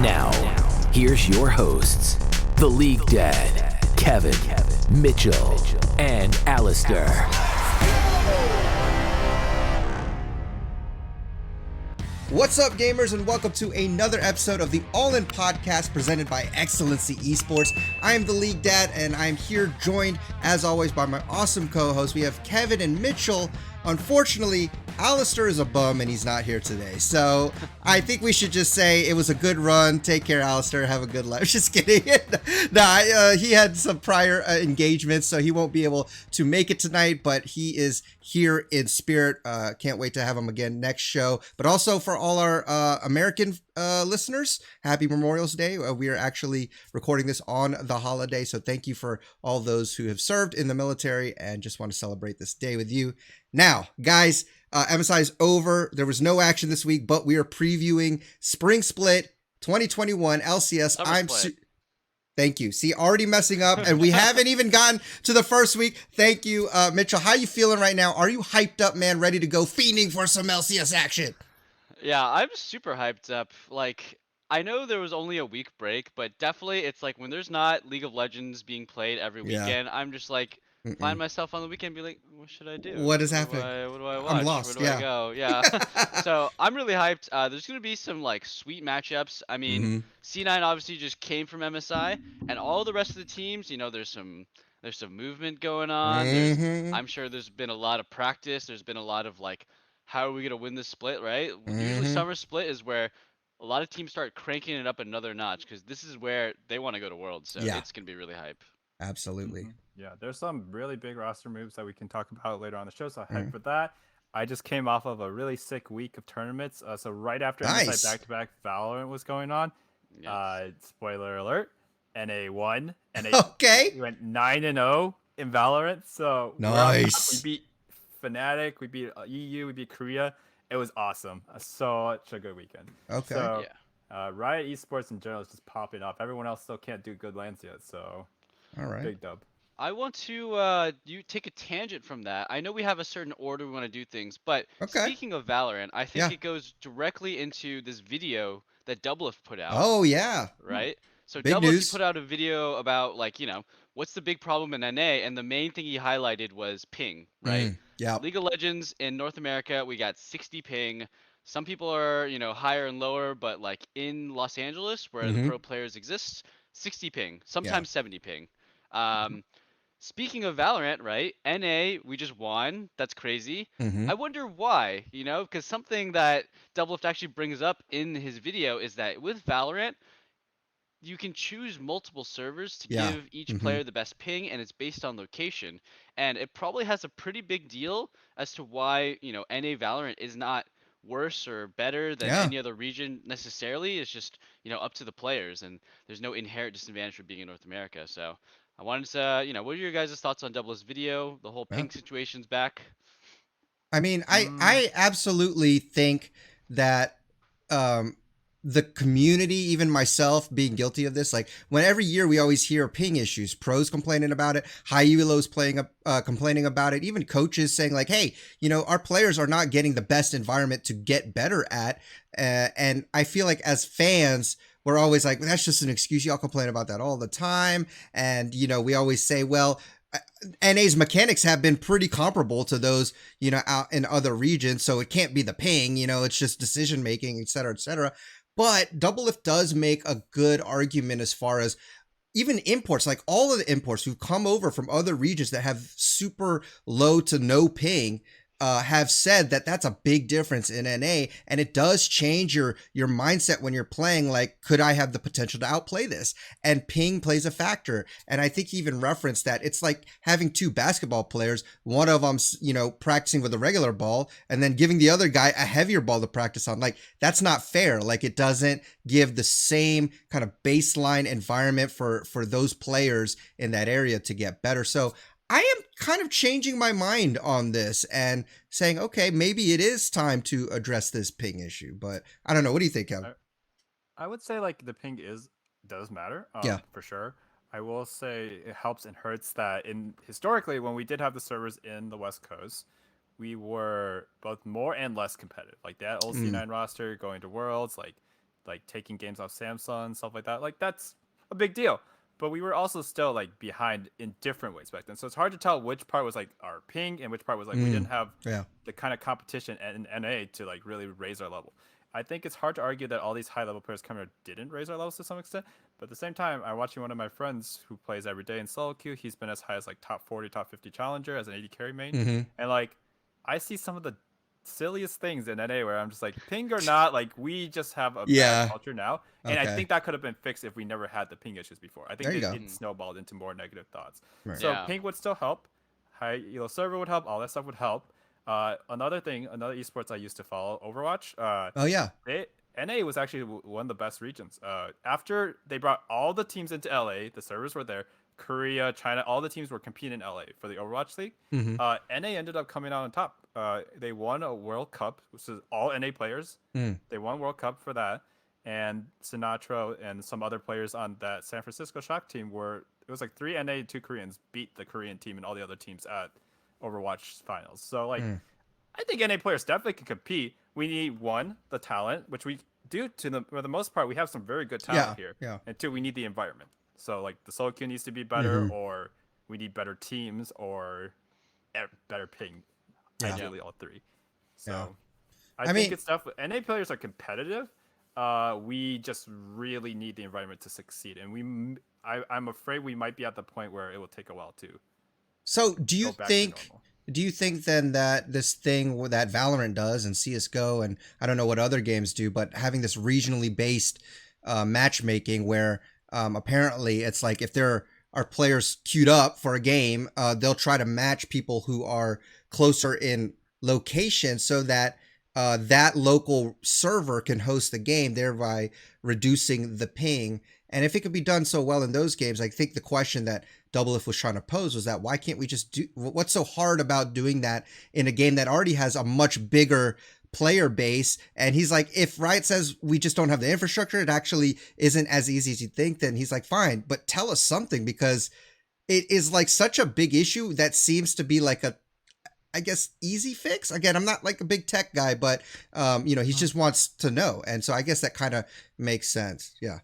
Now, here's your hosts, the League Dad, Kevin, Mitchell, and Alistair. What's up, gamers, and welcome to another episode of the All-In Podcast presented by Excellency Esports. I am the League Dad, and I'm here joined, as always, by my awesome co-hosts. We have Kevin and Mitchell. Unfortunately, Alistair is a bum, and he's not here today. So I think we should just say it was a good run. Take care, Alistair. Have a good life. Just kidding. He had some prior engagements, so he won't be able to make it tonight, but he is here in spirit. Can't wait to have him again next show. But also for all our American listeners, happy Memorial's Day. We are actually recording this on the holiday, so thank you for all those who have served in the military and just want to celebrate this day with you. Now, guys, MSI is over. There was no action this week, but we are previewing Spring Split 2021 LCS. Summer Split. Thank you. See, already messing up, and we haven't even gotten to the first week. Thank you, Mitchell. How you feeling right now? Are you hyped up, man? Ready to go fiending for some LCS action? Yeah, I'm super hyped up. Like, I know there was only a week break, but definitely it's like when there's not League of Legends being played every Yeah. weekend, I'm just like, find myself on the weekend and be like, what should I do? What is happening? What do I watch? I'm lost, Where do yeah. I go? Yeah. So I'm really hyped. There's going to be some like sweet matchups. I mean, C9 obviously just came from MSI, and all the rest of the teams, you know, there's some movement going on. I'm sure there's been a lot of practice. There's been a lot of like, how are we going to win this split, right? Usually Summer Split is where a lot of teams start cranking it up another notch because this is where they want to go to Worlds. So Yeah. it's going to be really hype. Absolutely. Yeah, there's some really big roster moves that we can talk about later on the show, so hype for that. I just came off of a really sick week of tournaments. So right after Nice. MSI back-to-back Valorant was going on, spoiler alert, NA won. Okay. We went 9-0 in Valorant. So Nice. we beat Fnatic, we beat EU, we beat Korea. It was awesome. Such a good weekend. Okay. So Riot Esports in general is just popping up. Everyone else still can't do good lands yet, so All right. big dub. I want to you take a tangent from that. I know we have a certain order we want to do things, but speaking of Valorant, I think it goes directly into this video that DoubleLift put out. Oh, yeah. Right? So Big DoubleLift news. put out a video about like, you know, what's the big problem in NA, and the main thing he highlighted was ping, right? Yeah. League of Legends in North America, we got 60 ping. Some people are, you know, higher and lower, but like in Los Angeles, where the pro players exist, 60 ping, sometimes 70 ping. Speaking of Valorant, right? NA, we just won. That's crazy. I wonder why, you know, because something that DoubleLift actually brings up in his video is that with Valorant, you can choose multiple servers to give each player the best ping, and it's based on location. And it probably has a pretty big deal as to why, you know, NA Valorant is not worse or better than any other region necessarily. It's just, you know, up to the players, and there's no inherent disadvantage for being in North America. So I wanted to, you know, what are your guys' thoughts on DoubleLift's video? The whole ping situation's back. I mean, I absolutely think that the community, even myself being guilty of this, like when every year we always hear ping issues, pros complaining about it, high elos complaining about it, even coaches saying like, hey, you know, our players are not getting the best environment to get better at. And I feel like as fans, we're always like, that's just an excuse. Y'all complain about that all the time. And, you know, we always say, well, NA's mechanics have been pretty comparable to those, you know, out in other regions. So it can't be the ping, you know, it's just decision making, et cetera, et cetera. But DoubleLift does make a good argument as far as even imports, like all of the imports who've come over from other regions that have super low to no ping, have said that that's a big difference in NA, and it does change your mindset when you're playing. Like, could I have the potential to outplay this? And ping plays a factor. And I think he even referenced that it's like having two basketball players, one of them's, you know, practicing with a regular ball and then giving the other guy a heavier ball to practice on. Like, that's not fair. Like, it doesn't give the same kind of baseline environment for those players in that area to get better. So I am kind of changing my mind on this and saying, okay, maybe it is time to address this ping issue. But I don't know. What do you think, Kevin? I would say like the ping does matter. For sure. I will say it helps and hurts that historically when we did have the servers in the West Coast, we were both more and less competitive. Like that old C9 roster going to Worlds, like like taking games off Samsung, stuff like that. Like that's a big deal. But we were also still like behind in different ways back then. So it's hard to tell which part was like our ping and which part was like we didn't have the kind of competition in NA to like really raise our level. I think it's hard to argue that all these high level players coming here didn't raise our levels to some extent. But at the same time, I'm watching one of my friends who plays every day in solo queue. He's been as high as like top 40, top 50 challenger as an AD carry main. And like I see some of the silliest things in NA where I'm just like, ping or not, like we just have a bad culture now. And I think that could have been fixed if we never had the ping issues before. I think it snowballed into more negative thoughts. Right. So ping would still help. High elo server would help. All that stuff would help. Another esports I used to follow, Overwatch. NA was actually one of the best regions. After they brought all the teams into LA, the servers were there. Korea, China, all the teams were competing in LA for the Overwatch League. NA ended up coming out on top. They won a World Cup, which is all NA players. They won World Cup for that. And Sinatra and some other players on that San Francisco Shock team it was like 3 NA and 2 Koreans beat the Korean team and all the other teams at Overwatch finals. So like, I think NA players definitely can compete. We need one, the talent, which we do for the most part. We have some very good talent here. And 2, we need the environment. So like the solo queue needs to be better, or we need better teams, or better ping. Ideally, all 3. So I think it's tough. NA players are competitive. We just really need the environment to succeed, and I'm afraid we might be at the point where it will take a while to. So do you think then that this thing that Valorant does and CS:GO and I don't know what other games do, but having this regionally based matchmaking where apparently it's like if there are players queued up for a game, they'll try to match people who are closer in location so that that local server can host the game, thereby reducing the ping. And if it could be done so well in those games, I think the question that DoubleLift was trying to pose was that why can't we just do what's so hard about doing that in a game that already has a much bigger player base? And he's like, if Riot says we just don't have the infrastructure, it actually isn't as easy as you think, then he's like, fine, but tell us something, because it is like such a big issue that seems to be like I guess easy fix. Again, I'm not like a big tech guy, but he just wants to know. And so I guess that kind of makes sense. Yeah.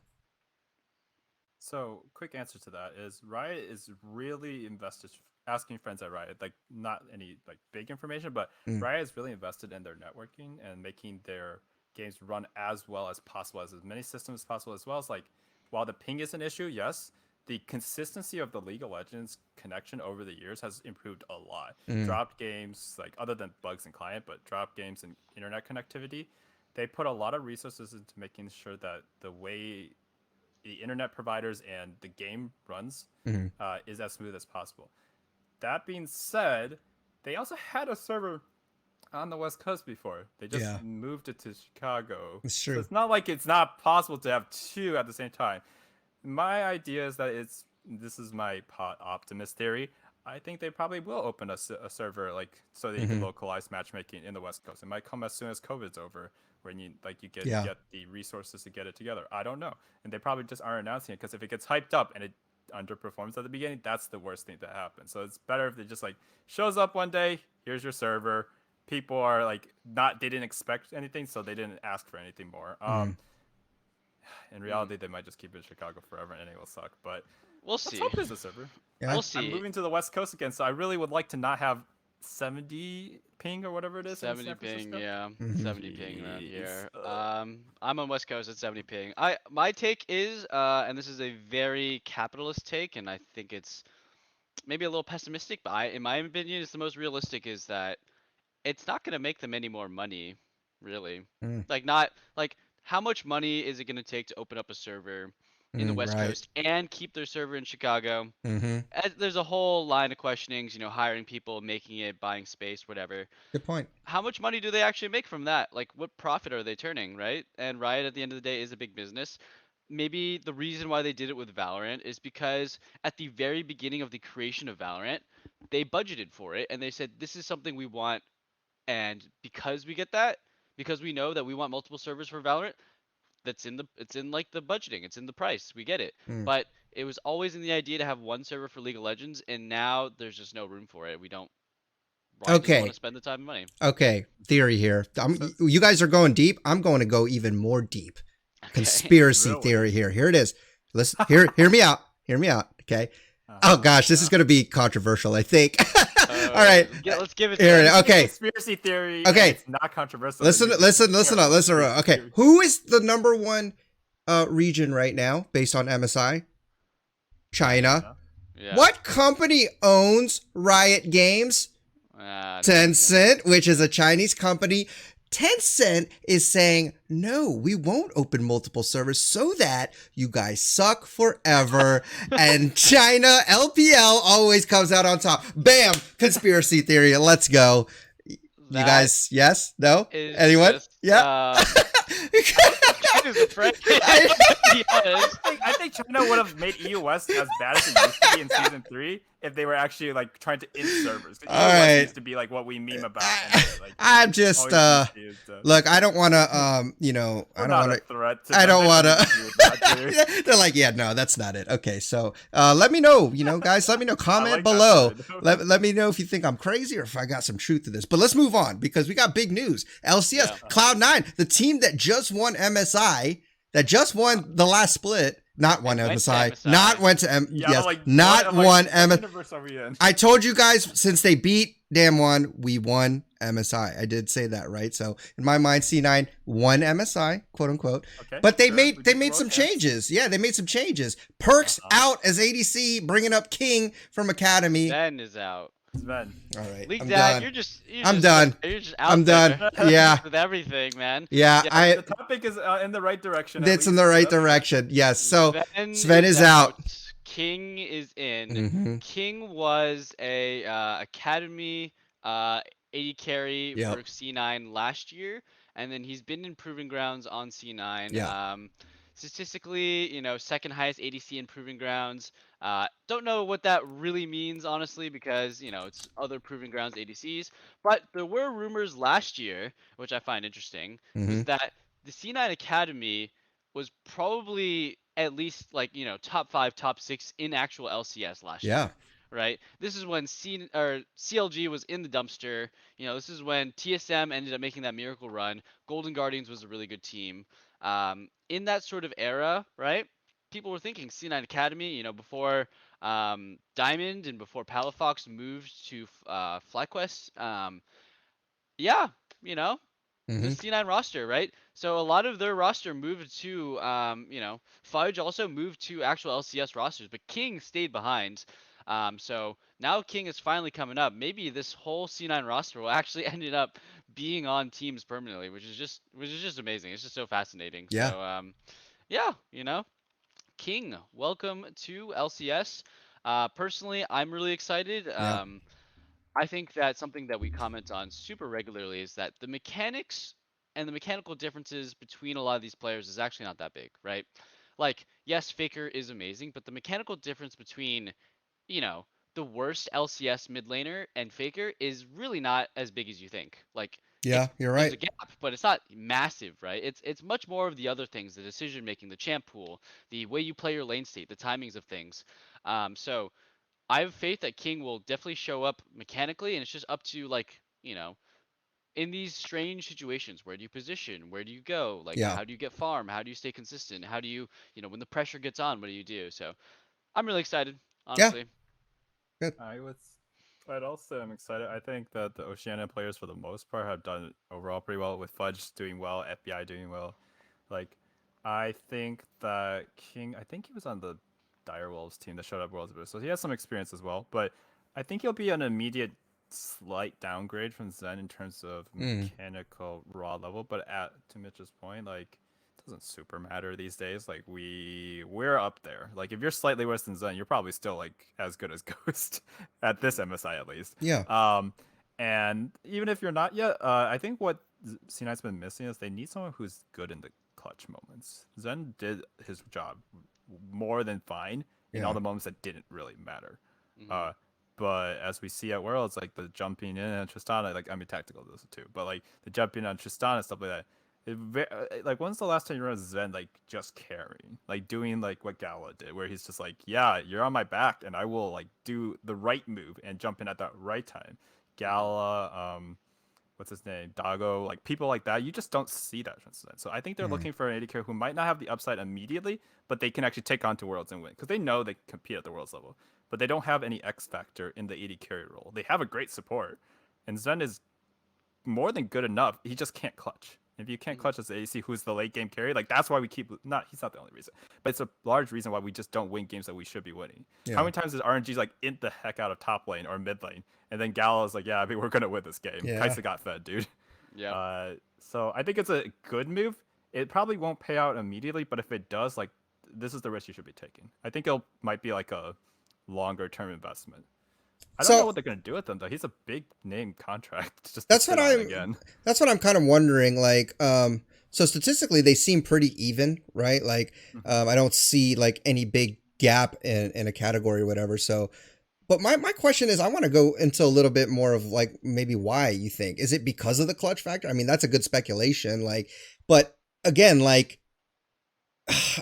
So quick answer to that is Riot is really invested, asking friends at Riot, like not any like big information, but Riot is really invested in their networking and making their games run as well as possible, as many systems as possible, as well as like, while the ping is an issue, yes, the consistency of the League of Legends connection over the years has improved a lot. Dropped games, like other than bugs in client, but dropped games and internet connectivity, they put a lot of resources into making sure that the way the internet providers and the game runs is as smooth as possible. That being said, they also had a server on the West Coast before. They just moved it to Chicago. It's true. So it's not like it's not possible to have 2 at the same time. My idea is that this is my optimist theory. I think they probably will open a server like so that you can localize matchmaking in the West Coast. It might come as soon as COVID's over, when you get the resources to get it together. I don't know, and they probably just aren't announcing it because if it gets hyped up and it underperforms at the beginning, that's the worst thing to happen. So it's better if it just like shows up one day. Here's your server. People are like they didn't expect anything, so they didn't ask for anything more. In reality, they might just keep it in Chicago forever, and it will suck. But we'll see. Let's hope it's a server. Yeah. We'll see. I'm moving to the West Coast again, so I really would like to not have 70 ping or whatever it is. 70 ping, yeah. 70 ping around here. I'm on West Coast at 70 ping. My take is, and this is a very capitalist take, and I think it's maybe a little pessimistic, but in my opinion, it's the most realistic, is that it's not going to make them any more money, really. Like, how much money is it going to take to open up a server in the West Coast and keep their server in Chicago? There's a whole line of questionings, hiring people, making it, buying space, whatever. Good point. How much money do they actually make from that? Like, what profit are they turning, right? And Riot, at the end of the day, is a big business. Maybe the reason why they did it with Valorant is because at the very beginning of the creation of Valorant, they budgeted for it and they said, this is something we want. And because we get that, because we know that we want multiple servers for Valorant, it's in like the budgeting, it's in the price, we get it. But it was always in the idea to have one server for League of Legends, and now there's just no room for it. We don't want to spend the time and money. Theory here. You guys are going deep. I'm going to go even more deep. conspiracy Really? theory here. Here it is. Listen, hear me out. Hear me out. Okay. Oh gosh, this is going to be controversial, I think. All right. Let's give it. Here, okay. Conspiracy theory. Okay. It's not controversial. Listen. Okay. Who is the number one region right now based on MSI? China. Yeah. What company owns Riot Games? Tencent, which is a Chinese company. Tencent is saying, no, we won't open multiple servers so that you guys suck forever. And China, LPL, always comes out on top. Bam! Conspiracy theory. Let's go. You guys, yes? No? Anyone? Just, yeah? China's afraid. I think China would have made EOS as bad as it used to be in Season 3 if they were actually like trying to in servers. All right. Used to be like what we meme about. Like, I'm just look, I don't want to I don't want to They're like, yeah, no, that's not it. Okay, so let me know, guys, let me know, comment below. Let me know if you think I'm crazy or if I got some truth to this. But let's move on because we got big news. LCS Cloud9, the team that just won MSI, that just won the last split. Not one MSI. Not went to not one MSI. I told you guys since they beat Damwon, we won MSI. I did say that, right? So in my mind, C9 won MSI, quote unquote. Okay, but they made some changes. Yeah, they made some changes. Perks out as ADC, bringing up King from Academy. Zven is out. Zven. All right, LeagueDad, you're just out done. Yeah, with everything, man. Yeah, the topic is in the right direction. It's in the right direction. Yes. So Zven is out. King is in. Mm-hmm. King was a Academy AD carry for C9 last year, and then he's been in Proving Grounds on C9. Yeah. Statistically, second highest ADC in Proving Grounds. Don't know what that really means, honestly, because, it's other Proving Grounds ADCs. But there were rumors last year, which I find interesting, was that the C9 Academy was probably at least, top 5, top 6 in actual LCS last year. Right? This is when CLG was in the dumpster. This is when TSM ended up making that miracle run. Golden Guardians was a really good team. In that sort of era, right? People were thinking C9 Academy, before Diamond and before Palafox moved to FlyQuest. The C9 roster, right? So a lot of their roster moved to, Fudge also moved to actual LCS rosters, but King stayed behind. So now King is finally coming up. Maybe this whole C9 roster will actually end up being on teams permanently, which is just amazing. It's just so fascinating. Yeah. So King, welcome to LCS. Personally, I'm really excited. I think that something that we comment on super regularly is that the mechanics and the mechanical differences between a lot of these players is actually not that big, right? Like, yes, Faker is amazing, but the mechanical difference between, the worst LCS mid laner and Faker is really not as big as you think. Like, yeah, you're right. There's a gap, but it's not massive, right? It's much more of the other things, the decision making, the champ pool, the way you play your lane state, the timings of things. So I have faith that King will definitely show up mechanically, and it's just up to in these strange situations, where do you position? Where do you go? Like, how do you get farm? How do you stay consistent? How do you, when the pressure gets on, what do you do? So I'm really excited, honestly. Good. I'd also am excited. I think that the Oceania players, for the most part, have done overall pretty well, with Fudge doing well, FBI doing well. Like, I think that King, I think he was on the Direwolves team that showed up Worlds, so he has some experience as well. But I think he'll be an immediate slight downgrade from Zven in terms of mechanical raw level. But to Mitch's point, like, it doesn't super matter these days. Like, we're up there. Like, if you're slightly worse than Zven, you're probably still like as good as Ghost at this MSI at least. Yeah. And even if you're not yet, I think what C9's been missing is they need someone who's good in the clutch moments. Zven did his job more than fine in all the moments that didn't really matter. But as we see at Worlds, like the jumping in on Tristana, like, I mean, tactical does it too, but like the jumping on Tristana, stuff like that. Like, when's the last time you remember Zven like just carrying, like doing like what Gala did, where he's just like, yeah, you're on my back, and I will like do the right move and jump in at that right time. Gala, what's his name, Dago, like people like that, you just don't see that from Zven. So I think they're looking for an AD carry who might not have the upside immediately, but they can actually take on to Worlds and win because they know they can compete at the Worlds level, but they don't have any X factor in the AD carry role. They have a great support, and Zven is more than good enough. He just can't clutch. If you can't clutch as the AC, who's the late game carry, like that's why we keep he's not the only reason, but it's a large reason why we just don't win games that we should be winning. How many times is RNG's like in the heck out of top lane or mid lane, and then Gala's like, yeah, I mean, we're gonna win this game. Kaisa got fed, dude. Yeah. So I think it's a good move. It probably won't pay out immediately, but if it does, like, this is the risk you should be taking. I think it might be like a longer term investment. I don't know what they're gonna do with him though. He's a big name contract. Just that's what I'm kind of wondering. Like, so statistically, they seem pretty even, right? Like, I don't see like any big gap in a category or whatever. So, but my question is, I want to go into a little bit more of like maybe why you think. Is it because of the clutch factor? I mean, that's a good speculation. Like, but again, like,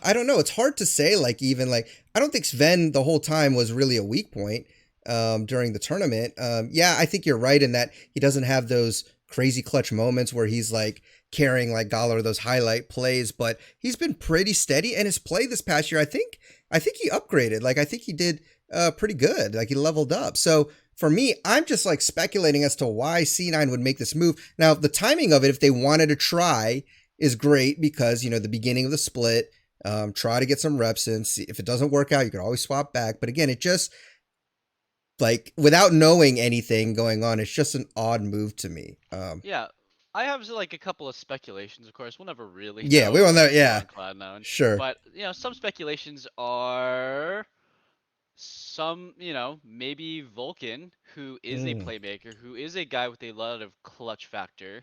I don't know. It's hard to say. Like, even like, I don't think Zven the whole time was really a weak point during the tournament. Yeah, I think you're right in that he doesn't have those crazy clutch moments where he's like carrying like Gala or those highlight plays, but he's been pretty steady, and his play this past year, I think he upgraded. Like, I think he did pretty good. Like, he leveled up. So for me, I'm just like speculating as to why C9 would make this move. Now, the timing of it, if they wanted to try, is great because, you know, the beginning of the split, try to get some reps in. See if it doesn't work out, you can always swap back. But again, it just, like, without knowing anything going on, it's just an odd move to me. Yeah, I have like a couple of speculations. Of course, we'll never really yeah, know. We won't know. Yeah, Cloud9. Sure. But you know, some speculations are some, you know, maybe Vulcan, who is a playmaker, who is a guy with a lot of clutch factor.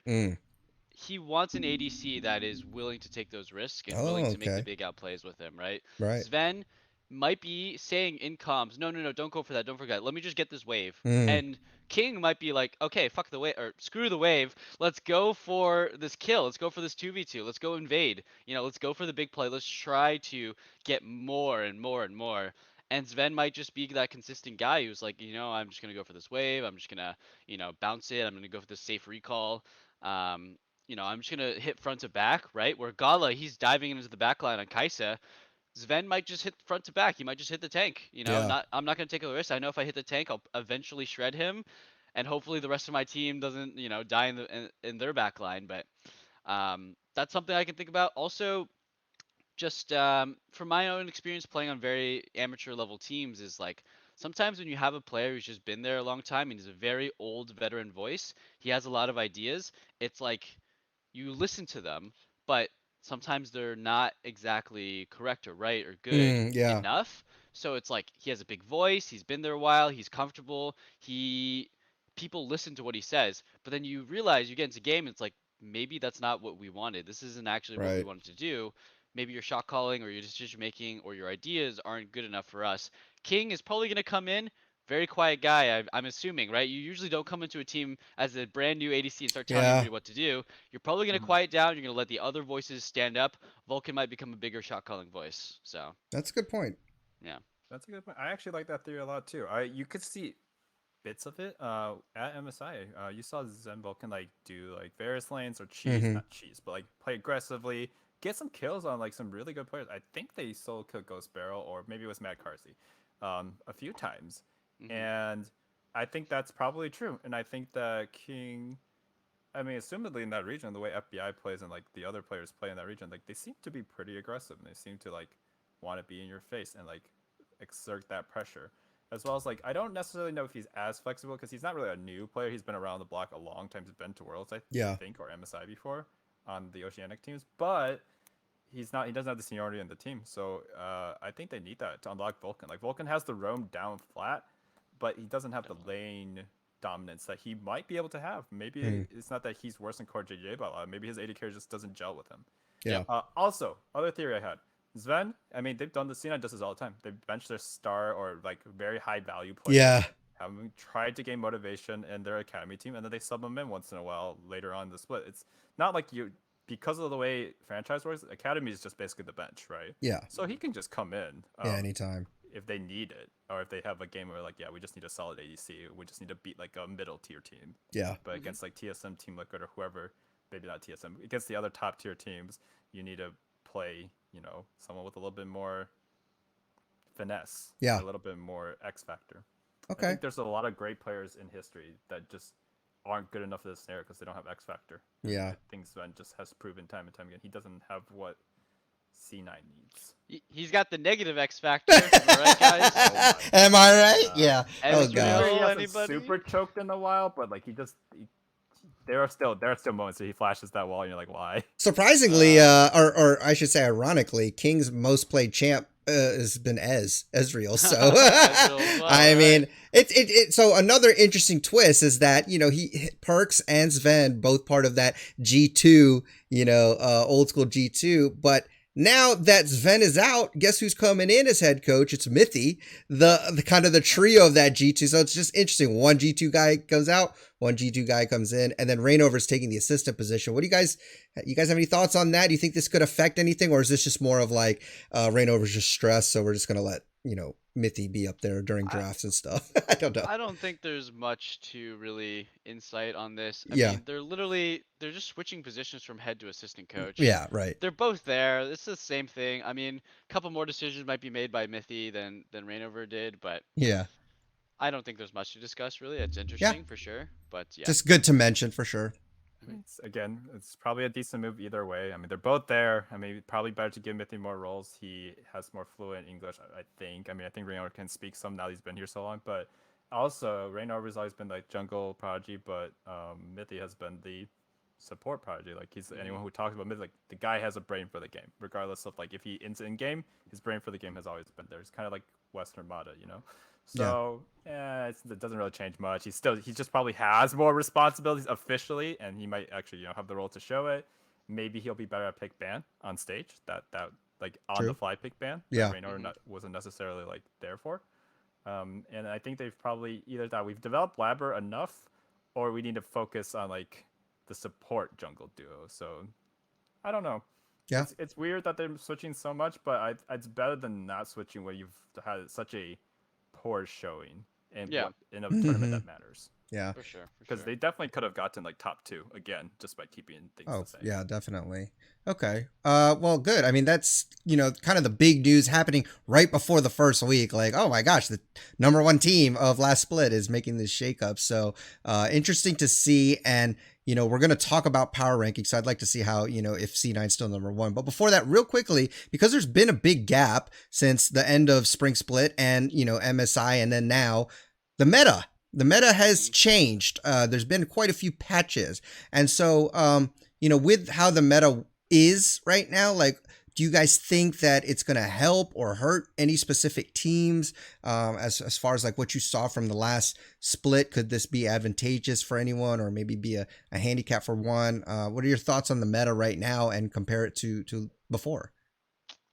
He wants an ADC that is willing to take those risks and willing to make the big outplays with him, right? Right. Zven might be saying in comms, no, don't go for that, don't forget. Let me just get this wave. And King might be like, okay, fuck the wave, or screw the wave. Let's go for this kill. Let's go for this 2v2. Let's go invade. You know, let's go for the big play. Let's try to get more and more and more. And Zven might just be that consistent guy who's like, you know, I'm just going to go for this wave. I'm just going to, you know, bounce it. I'm going to go for this safe recall. You know, I'm just going to hit front to back, right? Where Gala, he's diving into the backline on Kaisa. Zven might just hit front to back. He might just hit the tank. You know, I'm not going to take a risk. I know if I hit the tank, I'll eventually shred him. And hopefully the rest of my team doesn't, you know, die in their backline. But that's something I can think about. Also, just from my own experience playing on very amateur level teams, is like sometimes when you have a player who's just been there a long time and he's a very old veteran voice, he has a lot of ideas. It's like you listen to them, but sometimes they're not exactly correct or right or good enough. So it's like he has a big voice, he's been there a while, he's comfortable, people listen to what he says, but then you realize you get into game, it's like maybe that's not what we wanted. This isn't actually what we wanted to do. Maybe your shot calling or your decision making or your ideas aren't good enough for us. King is probably going to come in, very quiet guy, I'm assuming, right? You usually don't come into a team as a brand new ADC and start telling everybody what to do. You're probably going to quiet down. You're going to let the other voices stand up. Vulcan might become a bigger shot calling voice. So that's a good point. Yeah, that's a good point. I actually like that theory a lot too. You could see bits of it at MSI. You saw Zen Vulcan like do like various lanes or cheese, not cheese, but like play aggressively, get some kills on like some really good players. I think they solo killed Ghost Barrel, or maybe it was Mad Carsey, a few times. And I think that's probably true. And I think that King, I mean, assumedly in that region, the way FBI plays and like the other players play in that region, like they seem to be pretty aggressive and they seem to like want to be in your face and like exert that pressure. As well as like, I don't necessarily know if he's as flexible because he's not really a new player. He's been around the block a long time. He's been to Worlds, I think, or MSI before on the Oceanic teams, but he doesn't have the seniority in the team. So I think they need that to unlock Vulcan. Like Vulcan has the roam down flat, but he doesn't have the lane dominance that he might be able to have. Maybe it's not that he's worse than core JJ by a lot. Maybe his AD carry just doesn't gel with him. Yeah. Also, other theory I had. Zven, I mean, they've done the C9 does this all the time. They bench their star or like very high value players. Yeah. Have them tried to gain motivation in their academy team, and then they sub them in once in a while later on in the split. It's not like because of the way franchise works, academy is just basically the bench, right? Yeah. So he can just come in. Anytime. if they need it, or if they have a game where like, yeah, we just need a solid ADC, we just need to beat like a middle tier team. Yeah. But against like TSM, Team Liquid, or whoever, maybe not TSM, against the other top tier teams, you need to play, someone with a little bit more finesse, Yeah. a little bit more X factor. Okay. I think there's a lot of great players in history that just aren't good enough for this scenario because they don't have X factor. Yeah. I think Zven just has proven time and time again he doesn't have what C9 needs. He's got the negative X factor, right, guys? Am I right? Yeah. Oh god. He hasn't anybody? super choked in a while, but like there are still moments where he flashes that wall and you're like, why? Surprisingly, or I should say ironically, King's most played champ has been Ezreal. So I mean, it. So another interesting twist is that Perks and Zven both part of that G2, old school G2, but now that Zven is out, guess who's coming in as head coach? It's Mithy, the kind of the trio of that G2. So it's just interesting. One G2 guy comes out, one G2 guy comes in, and then Rainover's taking the assistant position. What do you guys have any thoughts on that? Do you think this could affect anything, or is this just more of like Rainover's just stressed, so we're just gonna let Mithy be up there during drafts and stuff? I don't know. I don't think there's much to really insight on this. I Yeah. mean, they're just switching positions from head to assistant coach. Yeah, right. They're both there. It's the same thing. I mean, a couple more decisions might be made by Mithy than Rainover did, but yeah, I don't think there's much to discuss really. It's interesting for sure, but yeah. Just good to mention for sure. It's probably a decent move either way. I mean, they're both there. I mean, probably better to give Mithy more roles. He has more fluent English, I think. I mean, I think Rainover can speak some now he's been here so long. But also, Rainover's always been like jungle prodigy, but Mithy has been the support prodigy. Like anyone who talks about Mithy, like the guy has a brain for the game, regardless of like if he ends in game, his brain for the game has always been there. It's kind of like Western Mata, So it doesn't really change much. He just probably has more responsibilities officially, and he might actually have the role to show it. Maybe he'll be better at pick ban on stage. That like on the fly pick ban. Yeah, Raynor wasn't necessarily like there for. And I think they've probably either that we've developed Labber enough, or we need to focus on like the support jungle duo. So I don't know. Yeah, it's weird that they're switching so much, but it's better than not switching where you've had such a poor showing in a tournament that matters. Yeah, for sure. Because they definitely could have gotten like top 2 again just by keeping things the same. Yeah, definitely. Okay. Well, good. I mean, that's kind of the big news happening right before the first week. Like, oh my gosh, the number 1 team of last split is making this shakeup. So, interesting to see. And we're going to talk about power rankings. So I'd like to see how, if C9's still number 1. But before that, real quickly, because there's been a big gap since the end of Spring Split and, MSI, and then now the meta. The meta has changed. There's been quite a few patches. And so, with how the meta is right now, like, do you guys think that it's going to help or hurt any specific teams as far as like what you saw from the last split? Could this be advantageous for anyone or maybe be a handicap for one? What are your thoughts on the meta right now and compare it to before?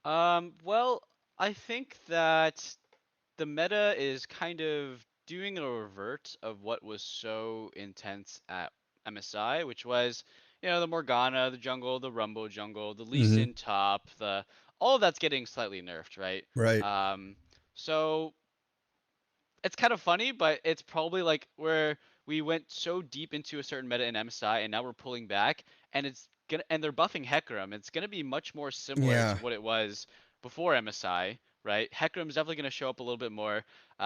Well, I think that the meta is kind of doing a revert of what was so intense at MSI, which was the Morgana, the jungle, the Rumble jungle, the Lee Sin top, all of that's getting slightly nerfed, right? Right. So it's kind of funny, but it's probably like where we went so deep into a certain meta in MSI, and now we're pulling back, and they're buffing Hecarim. It's gonna be much more similar to what it was before MSI, right? Hecarim's definitely gonna show up a little bit more.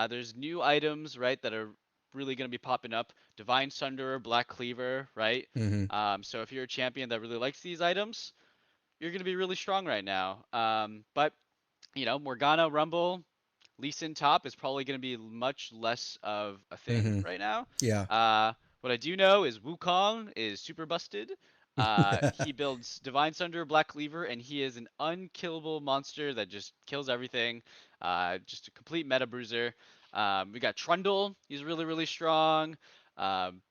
There's new items, right, that are really going to be popping up. Divine Sunderer, Black Cleaver, right? So if you're a champion that really likes these items, you're going to be really strong right now. But, Morgana, Rumble, Lee Sin top is probably going to be much less of a thing right now. Yeah. What I do know is Wukong is super busted. He builds Divine Sunderer, Black Cleaver, and he is an unkillable monster that just kills everything. Just a complete meta bruiser. We got Trundle. He's really, really strong.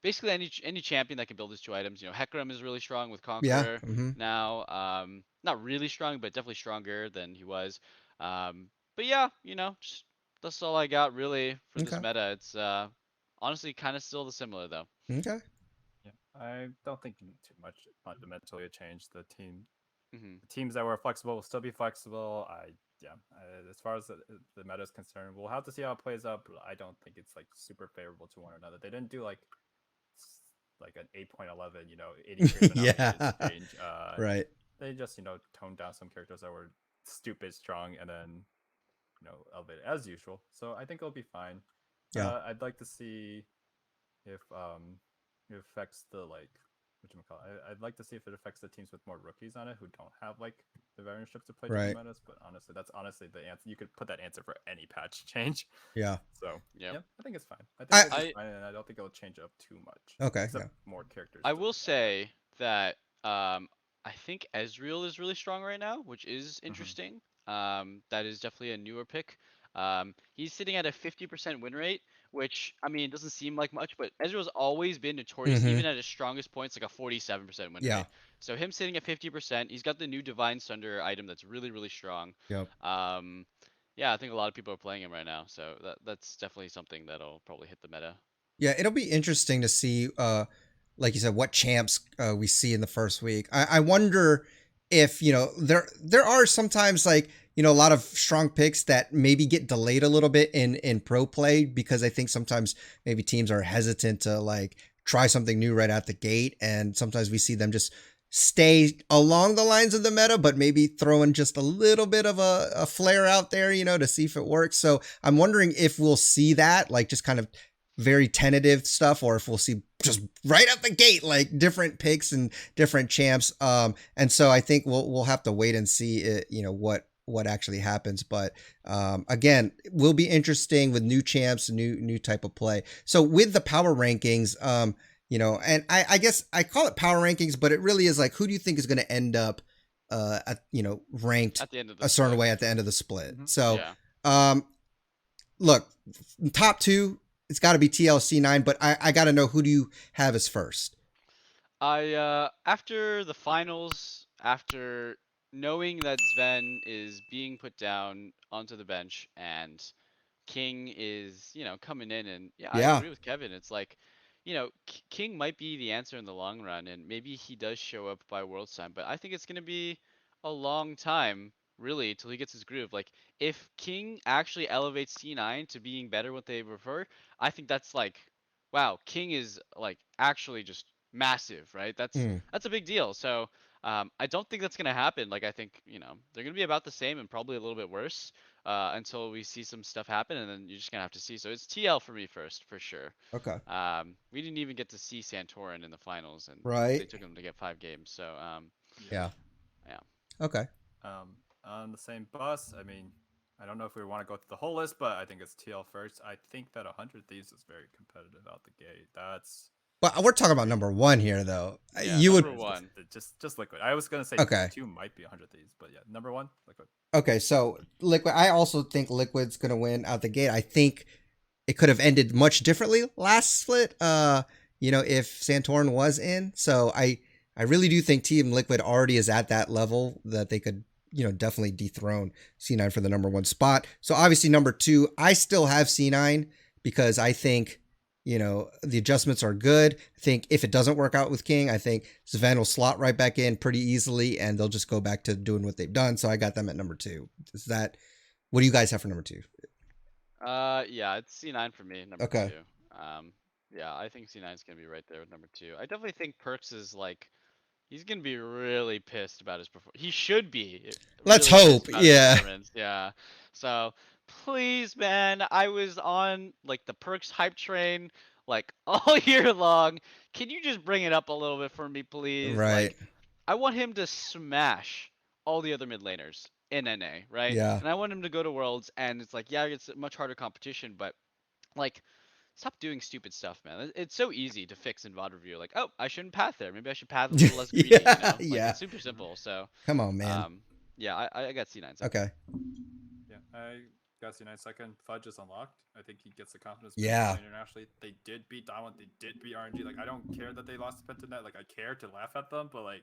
Basically, any champion that can build his 2 items. Hecarim is really strong with Conqueror now. Not really strong, but definitely stronger than he was. But yeah, just that's all I got really for this meta. It's honestly kind of still the similar though. Okay. Yeah, I don't think you need too much fundamentally to change the team. The teams that were flexible will still be flexible. as far as the meta is concerned, we'll have to see how it plays out. But I don't think it's like super favorable to one another. They didn't do like an 8.11, 80% yeah. change. Right. They just toned down some characters that were stupid strong and then elevated as usual. So I think it'll be fine. Yeah. I'd like to see if it affects the I'd like to see if it affects the teams with more rookies on it who don't have like the veteranship to play different metas. But honestly, that's honestly the answer. You could put that answer for any patch change. Yeah. So yeah, I think it's fine. I think it'll be fine, and I don't think it'll change up too much. Okay. Except more characters. I will say that I think Ezreal is really strong right now, which is interesting. That is definitely a newer pick. He's sitting at a 50% win rate, which I mean, it doesn't seem like much, but Ezreal's always been notorious, even at his strongest points, like a 47% win rate. So him sitting at 50%, he's got the new Divine Sunder item that's really, really strong. Yep. Yeah, I think a lot of people are playing him right now, so that's definitely something that'll probably hit the meta. Yeah, it'll be interesting to see, like you said, what champs we see in the first week. I wonder if there are sometimes like a lot of strong picks that maybe get delayed a little bit in pro play because I think sometimes maybe teams are hesitant to like try something new right out the gate, and sometimes we see them just stay along the lines of the meta, but maybe throwing just a little bit of a flare out there, to see if it works. So I'm wondering if we'll see that, like just kind of very tentative stuff, or if we'll see just right out the gate like different picks and different champs. And so I think we'll have to wait and see it, what actually happens. But again, it will be interesting with new champs, new type of play. So with the power rankings, and I guess I call it power rankings, but it really is like, who do you think is going to end up ranked at the end of a certain way at the end of the split? So yeah. Look, top two, it's got to be TLC9, but I got to know, who do you have as first? After the finals, after knowing that Zven is being put down onto the bench and King is, coming in, and I agree with Kevin. It's like, King might be the answer in the long run, and maybe he does show up by World's time, but I think it's going to be a long time, really, till he gets his groove. Like, if King actually elevates C9 to being better what they prefer, I think that's like, wow, King is like actually just massive, right? That's a big deal. So I don't think that's gonna happen. Like, I think they're gonna be about the same and probably a little bit worse until we see some stuff happen, and then you're just gonna have to see. So it's TL for me first, for sure. Okay. We didn't even get to see Santorin in the finals, and they took him to get 5 games. So yeah. Okay. On the same bus, I mean, I don't know if we want to go through the whole list, but I think it's TL first. I think that 100 Thieves is very competitive out the gate. But we're talking about number one here, though. Yeah, you number would one. Just Liquid. I was gonna say two might be 100 Thieves, but yeah, number one, Liquid. Okay, so Liquid. I also think Liquid's gonna win out the gate. I think it could have ended much differently last split. If Santorin was in. So I really do think Team Liquid already is at that level that they could, definitely dethrone C9 for the number one spot. So obviously number two, I still have C9 because I think, the adjustments are good. I think if it doesn't work out with King, I think Zven will slot right back in pretty easily, and they'll just go back to doing what they've done. So I got them at number two. What do you guys have for number two? Yeah, it's C9 for me, number two. Yeah, I think C9 is gonna be right there with number two. I definitely think Perks is like, he's gonna be really pissed about his performance. He should be. Let's hope. Yeah. Yeah. So please, man, I was on like the Perks hype train like all year long. Can you just bring it up a little bit for me, please? Right. Like, I want him to smash all the other mid laners in NA, right? Yeah. And I want him to go to Worlds, and it's like, yeah, it's a much harder competition, but like, stop doing stupid stuff, man. It's so easy to fix in VOD review. Like, oh, I shouldn't path there. Maybe I should path a little less greedy. Yeah. It's super simple. So come on, man. Yeah, I got C9 second. Okay. Yeah, I got C9 second. Fudge is unlocked. I think he gets the confidence. Yeah. Internationally, they did beat Diamond. They did beat RNG. Like, I don't care that they lost to Pentanet. Like, I care to laugh at them, but like,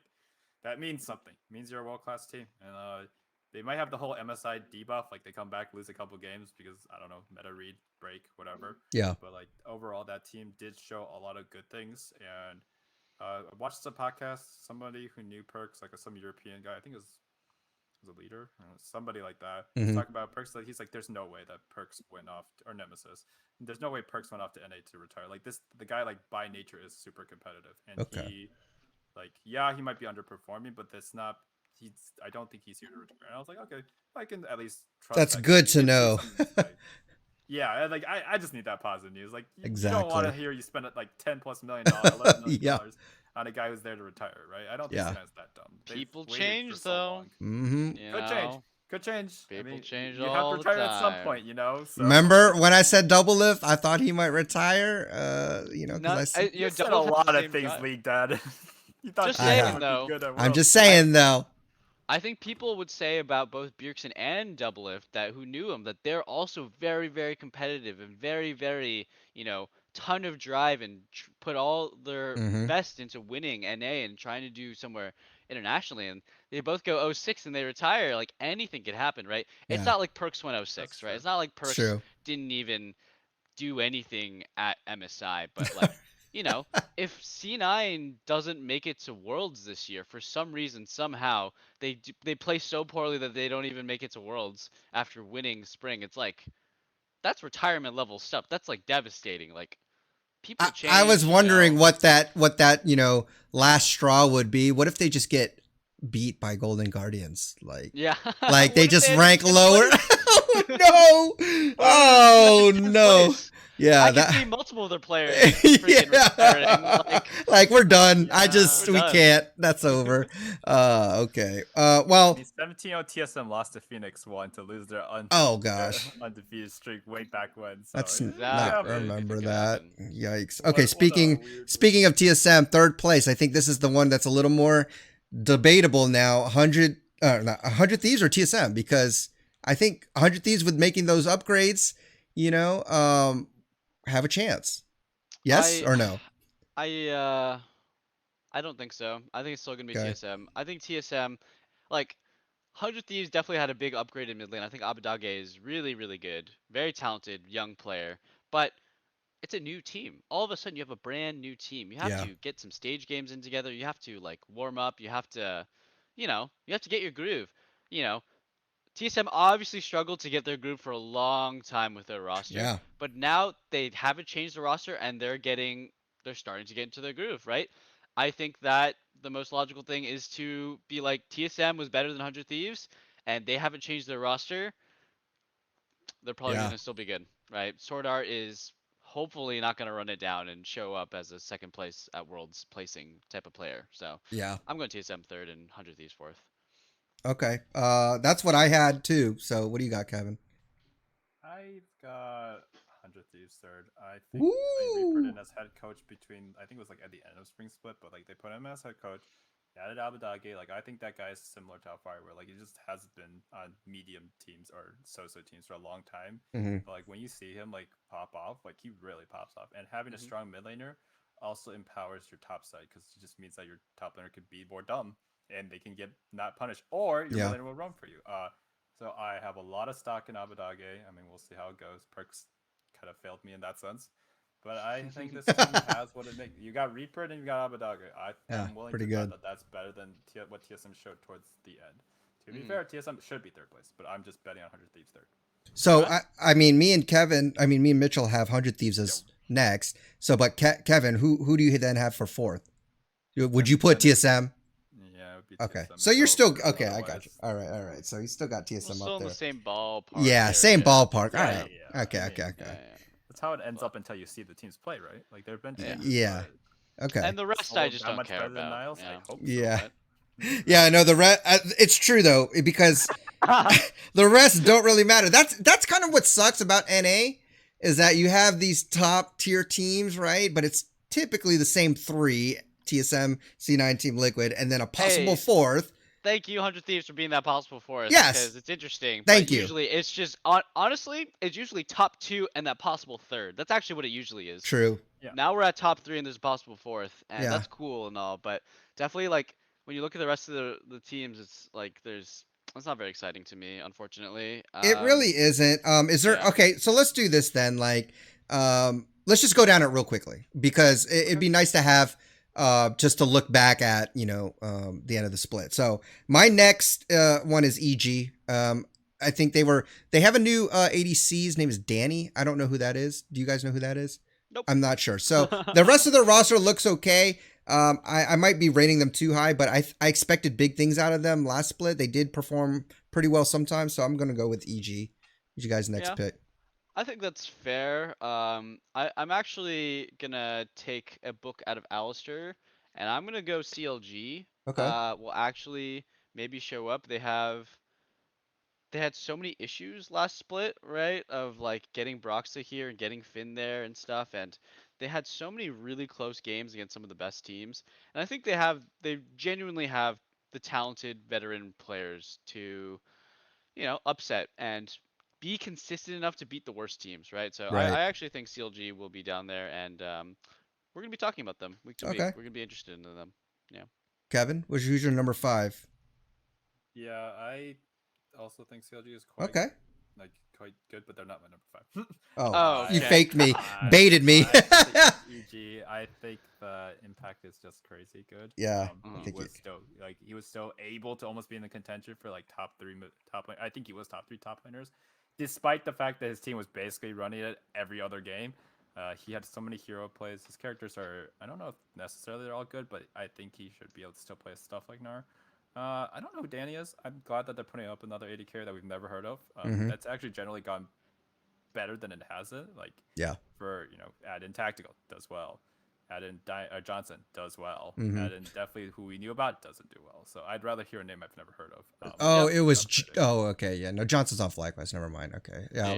that means something. It means you're a world-class team, and they might have the whole MSI debuff, like they come back, lose a couple games because, I don't know, meta read, break, whatever. Yeah. But like, overall, that team did show a lot of good things. And I watched the podcast, somebody who knew Perks, like some European guy, I think it was was a leader, somebody like that. Mm-hmm. Talking about Perks, like he's like, there's no way that Perks went off or Nemesis. There's no way Perks went off to NA to retire. Like the guy like by nature is super competitive, and he like he might be underperforming, but that's not. I don't think he's here to retire. And I was like, okay, I can at least trust. That's good to know. Yeah, like I just need that positive news. Like you Exactly. don't want to hear you spend like $10+ million, $11 million on a guy who's there to retire, right? I don't think Zven's that dumb. People change though. Mm-hmm. Could change. People change. You have to retire at some point, you know. So. Remember when I said DoubleLift? I thought he might retire. Because you said a lot of things, LeagueDad. You thought just saying though. I'm just saying though. I think people would say about both Bjergsen and DoubleLift that who knew him that they're also very, very competitive and very, very, ton of drive and put all their best into winning NA and trying to do somewhere internationally. And they both go 06 and they retire. Like anything could happen, right? Yeah. It's not like Perks went 06, right? It's not like Perks didn't even do anything at MSI, but like. If C9 doesn't make it to Worlds this year for some reason, somehow they play so poorly that they don't even make it to Worlds after winning Spring. It's like that's retirement level stuff. That's like devastating. Like people change. I was wondering what that last straw would be. What if they just get beat by Golden Guardians? Like like they just rank lower. Oh no! Oh no! Yeah, I can see multiple of their players retiring. Like we're done. We can't. That's over. Okay. Well, 17-0 TSM lost to Phoenix 1 to lose their undefeated streak way back when. So that's not remember that. Yikes. Okay, speaking of TSM, third place. I think this is the one that's a little more debatable now. 100 Thieves or TSM, because I think 100 Thieves with making those upgrades, have a chance. Yes or no? I don't think so. I think it's still gonna be TSM. I think TSM, like 100 Thieves definitely had a big upgrade in mid lane. I think Abadage is really, really good. Very talented young player. But it's a new team. All of a sudden you have a brand new team. You have to get some stage games in together. You have to like warm up. You have to you have to get your groove. TSM obviously struggled to get their groove for a long time with their roster. Yeah. But now they haven't changed the roster and they're starting to get into their groove, right? I think that the most logical thing is to be like TSM was better than 100 Thieves and they haven't changed their roster. They're probably going to still be good, right? Sword Art is hopefully not going to run it down and show up as a second place at Worlds placing type of player. So I'm going TSM third and 100 Thieves fourth. Okay. That's what I had too. So what do you got, Kevin? I've got 100 Thieves third. I think they put in as head coach I think it was like at the end of Spring Split, but like they put him as head coach. They added Abadage. Like I think that guy is similar to Alfire, where like he just has been on medium teams or so-so teams for a long time. But like when you see him like pop off, like he really pops off. And having a strong mid laner also empowers your top side because it just means that your top laner could be more dumb. And they can get not punished, or your laner will run for you. So I have a lot of stock in Abadage. I mean, we'll see how it goes. Perks kind of failed me in that sense, but I think this team has what it makes. You got Reaper and you got Abadage. I'm willing to bet that that's better than what TSM showed towards the end. To be fair, TSM should be third place, but I'm just betting on 100 Thieves third. So I mean, me and Mitchell have 100 Thieves as next. So, but Kevin, who do you then have for fourth? Would you put TSM? Okay, so you're still okay. I got you. All right. So you still got TSM still up there. In the same ballpark. Yeah, same ballpark. All right. Okay. That's how it ends up until you see the teams play, right? Like there've been teams. Yeah. Okay. And the rest I just don't care about. Niles? I hope yeah. Yeah, I know the rest. It's true though, because the rest don't really matter. That's kind of what sucks about NA is that you have these top tier teams, right? But it's typically the same three. TSM, C9, Team Liquid, and then a possible fourth. Thank you, 100 Thieves, for being that possible fourth. Yes. Because it's interesting. Thank you. Usually, it's just, honestly, it's usually top two and that possible third. That's actually what it usually is. True. Yeah. Now we're at top three and there's a possible fourth. And that's cool and all. But definitely, like, when you look at the rest of the teams, it's like it's not very exciting to me, unfortunately. It really isn't. Is there, okay, so let's do this then. Like, let's just go down it real quickly because it'd be nice to have just to look back at, the end of the split. So my next one is EG. I think they have a new ADC. His name is Danny. I don't know who that is. Do you guys know who that is? Nope. I'm not sure. So the rest of the roster looks okay. I might be rating them too high, but I expected big things out of them last split. They did perform pretty well sometimes, so I'm going to go with EG. Who's you guys' next pick? I think that's fair. I'm actually going to take a book out of Alistair, and I'm going to go CLG. Okay. Will actually maybe show up. They had so many issues last split, right? Of like getting Broxa here and getting Finn there and stuff, and they had so many really close games against some of the best teams. And I think they genuinely have the talented veteran players to, upset and be consistent enough to beat the worst teams, right? So Right. I actually think CLG will be down there, and we're gonna be talking about them week to week. We're gonna be interested in them. Yeah. Kevin, who's your number 5? Yeah, I also think CLG is quite good, but they're not my number 5. You faked me, baited me. EG, I think the impact is just crazy good. Yeah, he was still able to almost be in the contention for like top 3 I think he was top 3 top laners, despite the fact that his team was basically running it every other game. He had so many hero plays. His characters I don't know if necessarily they're all good, but I think he should be able to still play stuff like Gnar. I don't know who Danny is. I'm glad that they're putting up another AD carry that we've never heard of. That's actually generally gone better than it hasn't. For add in Tactical does well, add in Johnson does well, add in definitely who we knew about doesn't do well. So I'd rather hear a name I've never heard of. It was okay, yeah, no, Johnson's on FlyQuest. Never mind. Okay, yeah.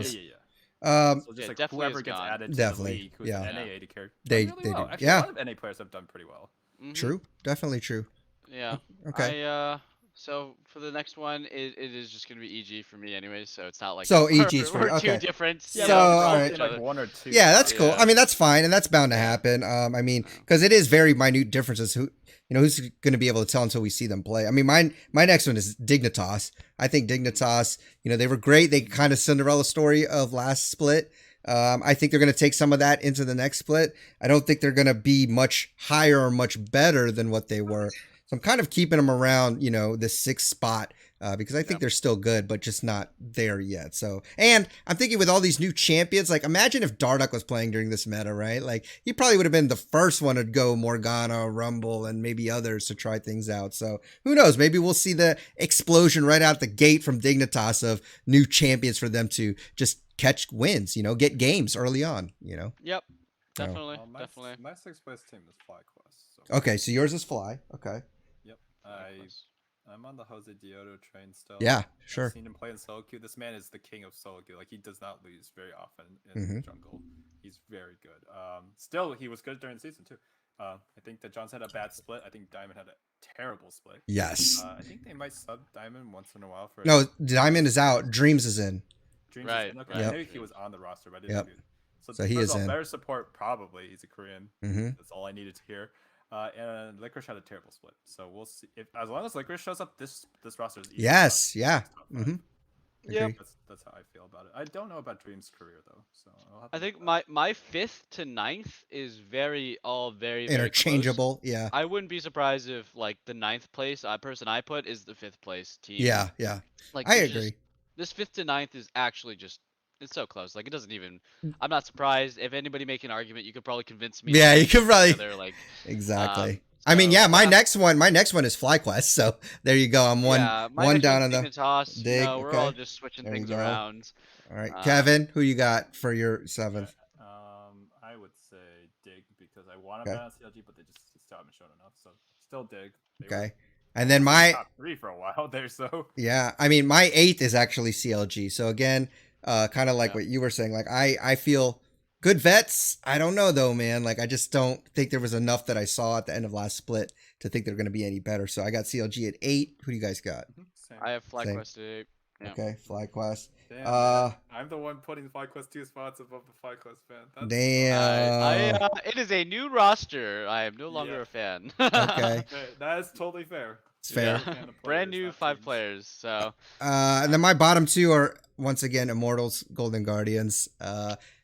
So just like whoever gets added to the league, who's an NA AD character, they really do. well. Actually, Yeah, a lot of NA players have done pretty well. True, definitely true. Yeah. Okay. So for the next one, it is just gonna be EG for me anyway. So it's not like so EG's for we're okay. too different. So all right, like 1 or 2. Yeah, that's cool. I mean, that's fine, and that's bound to happen. I mean, because it is very minute differences. Who's going to be able to tell until we see them play? I mean, my next one is Dignitas. I think Dignitas. They were great. They kind of Cinderella story of last split. I think they're going to take some of that into the next split. I don't think they're going to be much higher or much better than what they were. So I'm kind of keeping them around, the 6th spot because I think they're still good, but just not there yet. So, and I'm thinking with all these new champions, like imagine if Darduck was playing during this meta, right? Like he probably would have been the first one to go Morgana, Rumble, and maybe others to try things out. So who knows? Maybe we'll see the explosion right out the gate from Dignitas of new champions for them to just catch wins, get games early on, Yep. Definitely. Definitely. My 6th place team is FlyQuest. So. Okay, so yours is Fly. Okay. Yep. I'm on the Jose Diodo train still. Yeah, sure. I've seen him play in solo queue. This man is the king of solo queue. Like he does not lose very often in the jungle. He's very good. Still, he was good during the season too. I think that Johnson had a bad split. I think Diamond had a terrible split. Yes. I think they might sub Diamond once in a while for. No, Diamond is out. Dreams is in. Dreams right. Is in. Okay. I knew he was on the roster, but I didn't know. So he is in. Better support probably. He's a Korean. That's all I needed to hear. And Licorice had a terrible split, so we'll see. As long as Licorice shows up, this roster is easy. Yes, yeah. Yeah, that's how I feel about it. I don't know about Dream's career though, so I think my 5th to 9th is very interchangeable. Very yeah, I wouldn't be surprised if like the 9th place person I put is the 5th place team. Yeah. Like I agree. This 5th to 9th is actually just. It's so close. Like it doesn't even. I'm not surprised. If anybody make an argument, you could probably convince me. Yeah, you could probably. Like exactly. I mean, yeah. My next one is FlyQuest. So there you go. I'm one down on the toss. dig. No, we're all just switching things around. All right, Kevin, who you got for your 7th? I would say Dig because I want to bet on CLG, but they just still haven't shown enough. So still Dig. Okay. And then my top 3 for a while there. So yeah, I mean, my 8th is actually CLG. So again. Kind of like what you were saying. Like I feel good vets. I don't know though, man. Like I just don't think there was enough that I saw at the end of last split to think they're going to be any better. So I got CLG at 8. Who do you guys got? I have FlyQuest at 8. Yeah. Okay, FlyQuest. Damn, I'm the one putting FlyQuest 2 spots above the FlyQuest fan. Damn. It is a new roster. I am no longer a fan. Okay. That is totally fair. It's fair. Brand new 5 players. So. And then my bottom 2 are once again Immortals, Golden Guardians.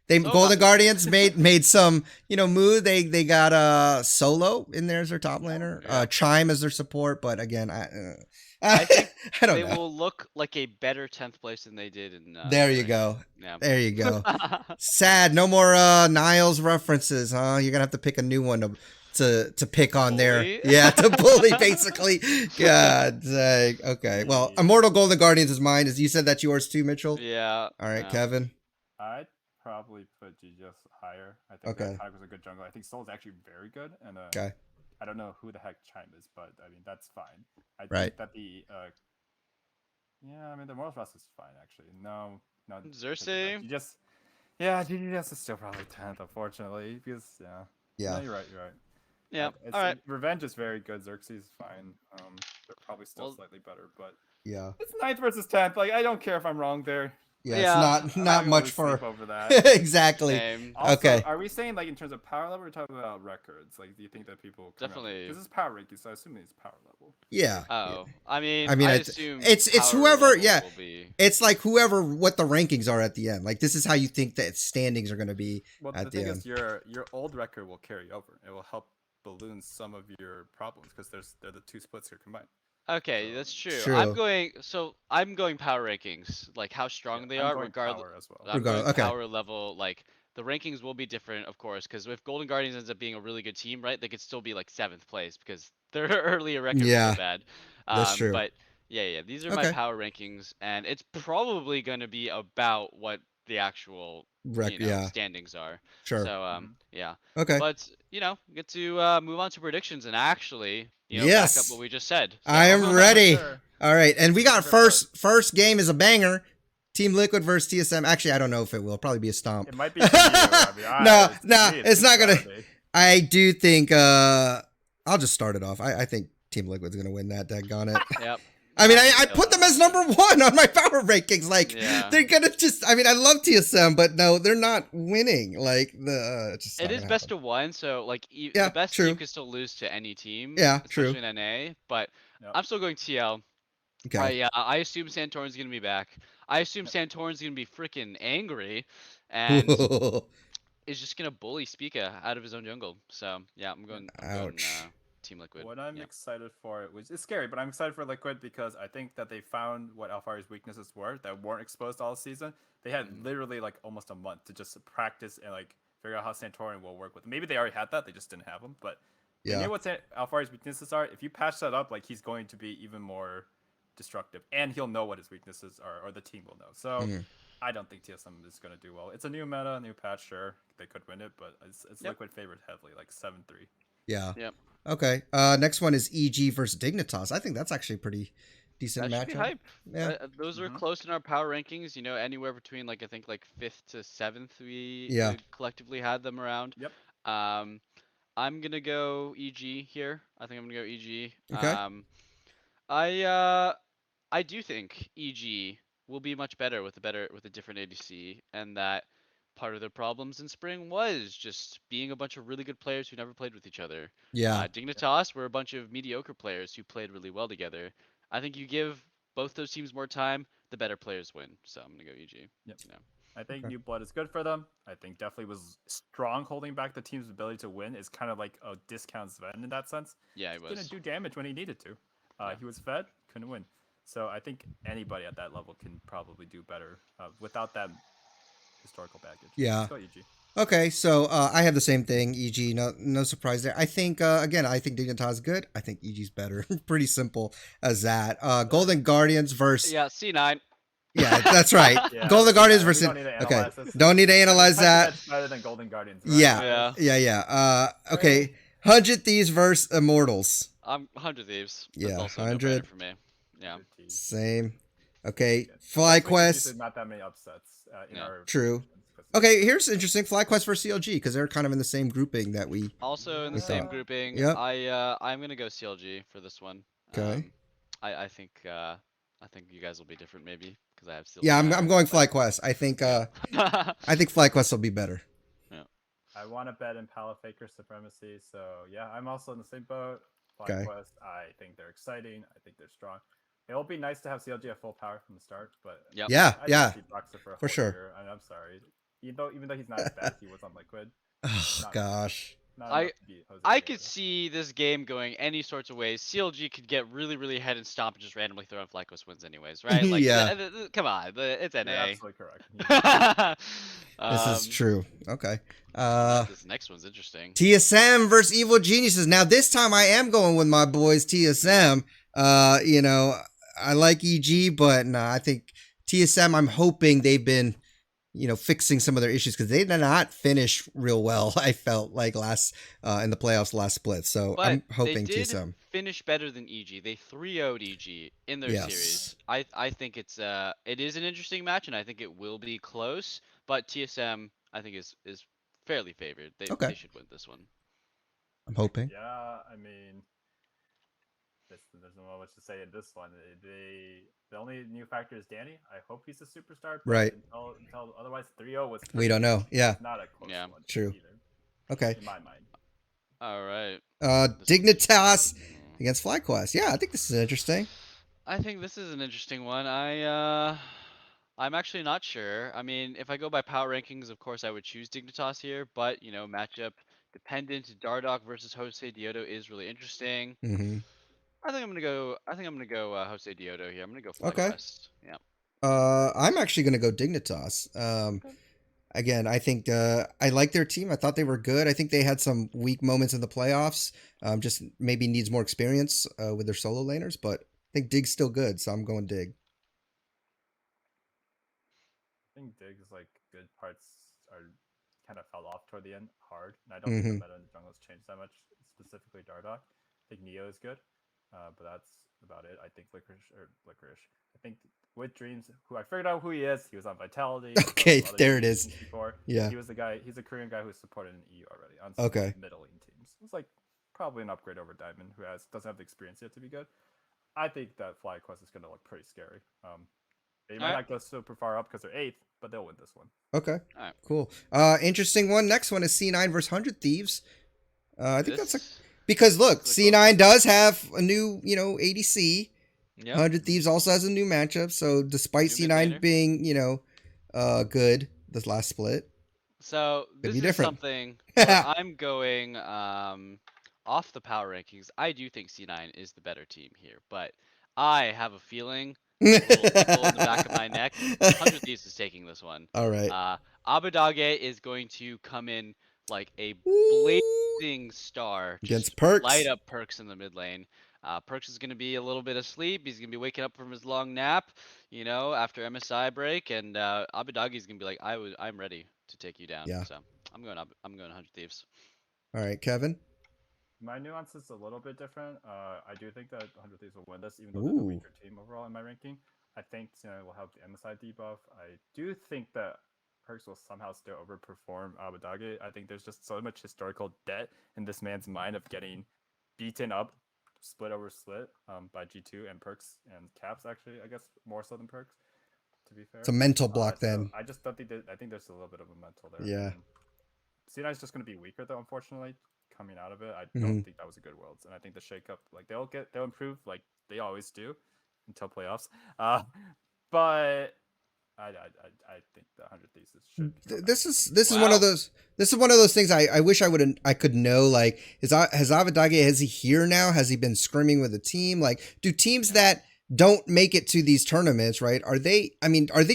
Golden Guardians made some move. They got Solo in there as their top laner, Chime as their support. But again, I think I don't they know. will look like a better 10th place than they did in. There you go. Yeah. There you go. Sad. No more Niles references, huh? You're gonna have to pick a new one to pick on there. Yeah, to bully basically. God dang. Okay. Well, Immortal Golden Guardians is mine. As you said, that's yours too, Mitchell. Yeah. All right, Kevin. I'd probably put GGS higher. I think that Tag was a good jungle. I think Soul is actually very good. And I don't know who the heck Chime is, but I mean that's fine. I think that the the Morals Rust is fine actually. No, Xerxes. GGS is still probably 10th, unfortunately. Because no, you're right. Yeah. All right. Revenge is very good. Xerxes is fine. They're probably still slightly better, but it's 9th versus 10th. Like I don't care if I'm wrong there. Yeah, it's not much for over that. exactly. Also, okay. Are we saying like in terms of power level, or talking about records? Like, do you think that people definitely? This is power ranking, so I assume it's power level. Yeah. Oh, I mean, I assume it's whoever. Yeah, it's like whoever what the rankings are at the end. Like this is how you think that standings are going to be at the end. Is your old record will carry over. It will help balloon some of your problems because they're the two splits here combined. Okay, that's true. I'm going power rankings, like how strong they are, regardless. Power as well. I'm going power level, like the rankings will be different, of course, because if Golden Guardians ends up being a really good team, right, they could still be like 7th place because their earlier record was so bad. That's true. But these are my power rankings, and it's probably going to be about what the actual standings are. Sure. So Okay. But get to move on to predictions and actually back up what we just said. So. I am ready. Sure. All right, and we got first game is a banger. Team Liquid versus TSM. Actually, I don't know if it will. It'll probably be a stomp. It might be. It's not gonna. I do think. I'll just start it off. I think Team Liquid's gonna win that. Daggone it. Yep. I mean, I put them as number 1 on my power rankings. Like they're gonna I mean, I love TSM, but no, they're not winning. Like it is best of 1, so like the best team can still lose to any team. Yeah, especially in NA. But I'm still going TL. Okay. I assume Santorin's gonna be back. I assume Santorin's gonna be freaking angry, and is just gonna bully Spica out of his own jungle. So I'm going Team Liquid. What I'm excited for, which is scary, but I'm excited for Liquid because I think that they found what Alphari's weaknesses were that weren't exposed all season. They had literally like almost a month to just practice and like figure out how Santorin will work with them. Maybe they already had that, they just didn't have them, but they knew what Alphari's weaknesses are. If you patch that up, like he's going to be even more destructive, and he'll know what his weaknesses are, or the team will know. So I don't think TSM is going to do well. It's a new meta, new patch, sure, they could win it, but it's Liquid favored heavily, like 7-3. Yeah. Yep. Okay. Next one is EG versus Dignitas. I think that's actually a pretty decent matchup. Hype. Yeah. Those are close in our power rankings. Anywhere between like I think like 5th to 7th. We collectively had them around. Yep. I'm gonna go EG here. I think I'm gonna go EG. Okay. I do think EG will be much better with a different ADC, and that part of their problems in spring was just being a bunch of really good players who never played with each other. Yeah. Dignitas were a bunch of mediocre players who played really well together. I think you give both those teams more time, the better players win. So I'm gonna go EG. Yep. I think New Blood is good for them. I think definitely was strong holding back the team's ability to win. Is kind of like a discount Zven in that sense. Yeah, he was. Didn't do damage when he needed to. He was fed, couldn't win. So I think anybody at that level can probably do better without that historical baggage. Yeah. Let's go EG. Okay, so I have the same thing. EG, no surprise there. I think again, I think Dignitas is good. I think EG's better. Pretty simple as that. Golden Guardians versus C9. Yeah, that's right. Golden Guardians versus don't need to analyze that. That's better than Golden Guardians. Right? Yeah. Okay, 100 Thieves versus Immortals. 100 Thieves. That's yeah, also 100 for me. Yeah. Same. Okay, FlyQuest. Not that many upsets. True. Okay, here's interesting. FlyQuest versus CLG because they're kind of in the same grouping that we. Also in the same grouping. Yep. I'm gonna go CLG for this one. Okay. I think you guys will be different maybe because I have CLG. Yeah, I'm going FlyQuest. I think FlyQuest will be better. Yeah. I want to bet in Palafaker supremacy, so yeah, I'm also in the same boat. FlyQuest, I think they're exciting. I think they're strong. It'll be nice to have CLG at full power from the start, but yeah, for sure. Year, I'm sorry. even though he's not as bad as he was on Liquid. Oh gosh. Not enough to beat Jose I could Diego. see this game going any sorts of ways. CLG could get really, really head and stomp and just randomly throw in Flyquist wins anyways, right? Like, Yeah. Come on, it's NA. You're absolutely correct. This is true. Okay. This next one's interesting. TSM versus Evil Geniuses. Now this time I am going with my boys TSM. You know, I like EG, but no, I think TSM, I'm hoping they've been, you know, fixing some of their issues because they did not finish real well. I felt like in the playoffs last split. So But I'm hoping they did TSM finish better than EG. They 3-0'd EG in their series. I think it is an interesting match, and I think it will be close. But TSM, I think, is fairly favored. They should win this one. I'm hoping. Yeah, I mean, there's not much to say in this one. The only new factor is Danny. I hope he's a superstar. Right. Until otherwise, 3-0 was. We don't know. Yeah. Not a close one. True. Either, okay. in my mind. All right. Dignitas against FlyQuest. Yeah, I think this is interesting. I think this is an interesting one. I'm actually not sure. I mean, if I go by power rankings, of course I would choose Dignitas here, but you know, matchup dependent. Dardoch versus Jose Diodo is really interesting. Mm-hmm. I think I'm gonna go Jose Diodo here. I'm gonna go FlyQuest. Okay. Yeah. I'm actually gonna go Dignitas. Again, I think I like their team. I thought they were good. I think they had some weak moments in the playoffs. Just maybe needs more experience with their solo laners, but I think Dig's still good, so I'm going Dig. I think Dig's like good parts are kind of fell off toward the end hard, and I don't think the meta in the jungle has changed that much. Specifically, Dardoch. I think Neo is good, but that's about it. I think Licorice. I think with Dreams, who I figured out who he is. He was on Vitality. Okay, there it is. Before. Yeah, he was the guy. He's a Korean guy who's supported in EU already on some middling teams. It's like probably an upgrade over Diamond, who doesn't have the experience yet to be good. I think that FlyQuest is going to look pretty scary. They might not go super far up because they're 8th, but they'll win this one. Okay. Cool. Interesting one. Next one is C9 versus 100 Thieves. I think because look, C9 does have a new, ADC. Yep. 100 Thieves also has a new matchup. So despite C9 being, good this last split. So this is something I'm going off the power rankings. I do think C9 is the better team here, but I have a feeling a little tickle in the back of my neck. 100 Thieves is taking this one. All right. Abadage is going to come in like a blazing star against Perks. Light up Perks in the mid lane. Perks is going to be a little bit asleep. He's going to be waking up from his long nap, after MSI break, and Abadage is going to be like, I'm ready to take you down. Yeah. So I'm going 100 Thieves. All right, Kevin. My nuance is a little bit different. I do think that 100 Thieves will win this, even though they're the weaker team overall in my ranking. I think it will help the MSI debuff. I do think that Perks will somehow still overperform Abadage. I think there's just so much historical debt in this man's mind of getting beaten up, split over split, by G2 and Perks and Caps, actually, I guess, more so than Perks, to be fair. It's a mental block then. I just don't think I think there's a little bit of a mental there. Yeah. C9 is just going to be weaker, though, unfortunately. Coming out of it, I don't think that was a good Worlds, and I think the shakeup, like they'll improve like they always do until playoffs. But I think the 100 Thesis should. This is one of those things I wish I could know. Like, has Abadage, he here now? Has he been scrimming with a team? Like, do teams that don't make it to these tournaments, right? Are they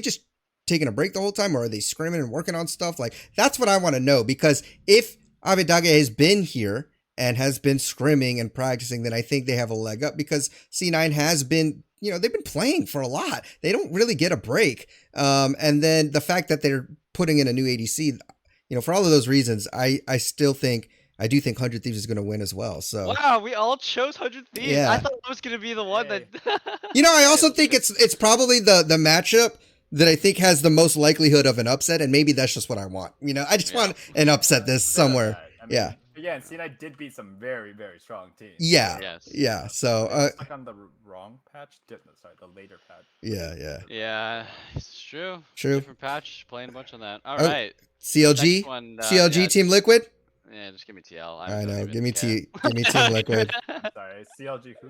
just taking a break the whole time, or are they scrimming and working on stuff? Like, that's what I want to know, because if Abadage has been here and has been scrimming and practicing, then I think they have a leg up, because C9 has been, they've been playing for a lot. They don't really get a break. And then the fact that they're putting in a new ADC, for all of those reasons, I do think 100 Thieves is going to win as well. So wow, we all chose 100 Thieves. Yeah. I thought that was going to be the one that. I also think it's probably the matchup that I think has the most likelihood of an upset, and maybe that's just what I want. I just want an upset this somewhere. Yeah. Yeah, and C9 did beat some very, very strong teams. Yeah. Yes. Yeah. So stuck on the wrong patch. Sorry, the later patch. Yeah. Yeah, it's true. True. Different patch. Playing a bunch on that. All right. CLG. One, CLG Team Liquid. Yeah, just give me TL. I know. Give me Team Liquid. Sorry, CLG who?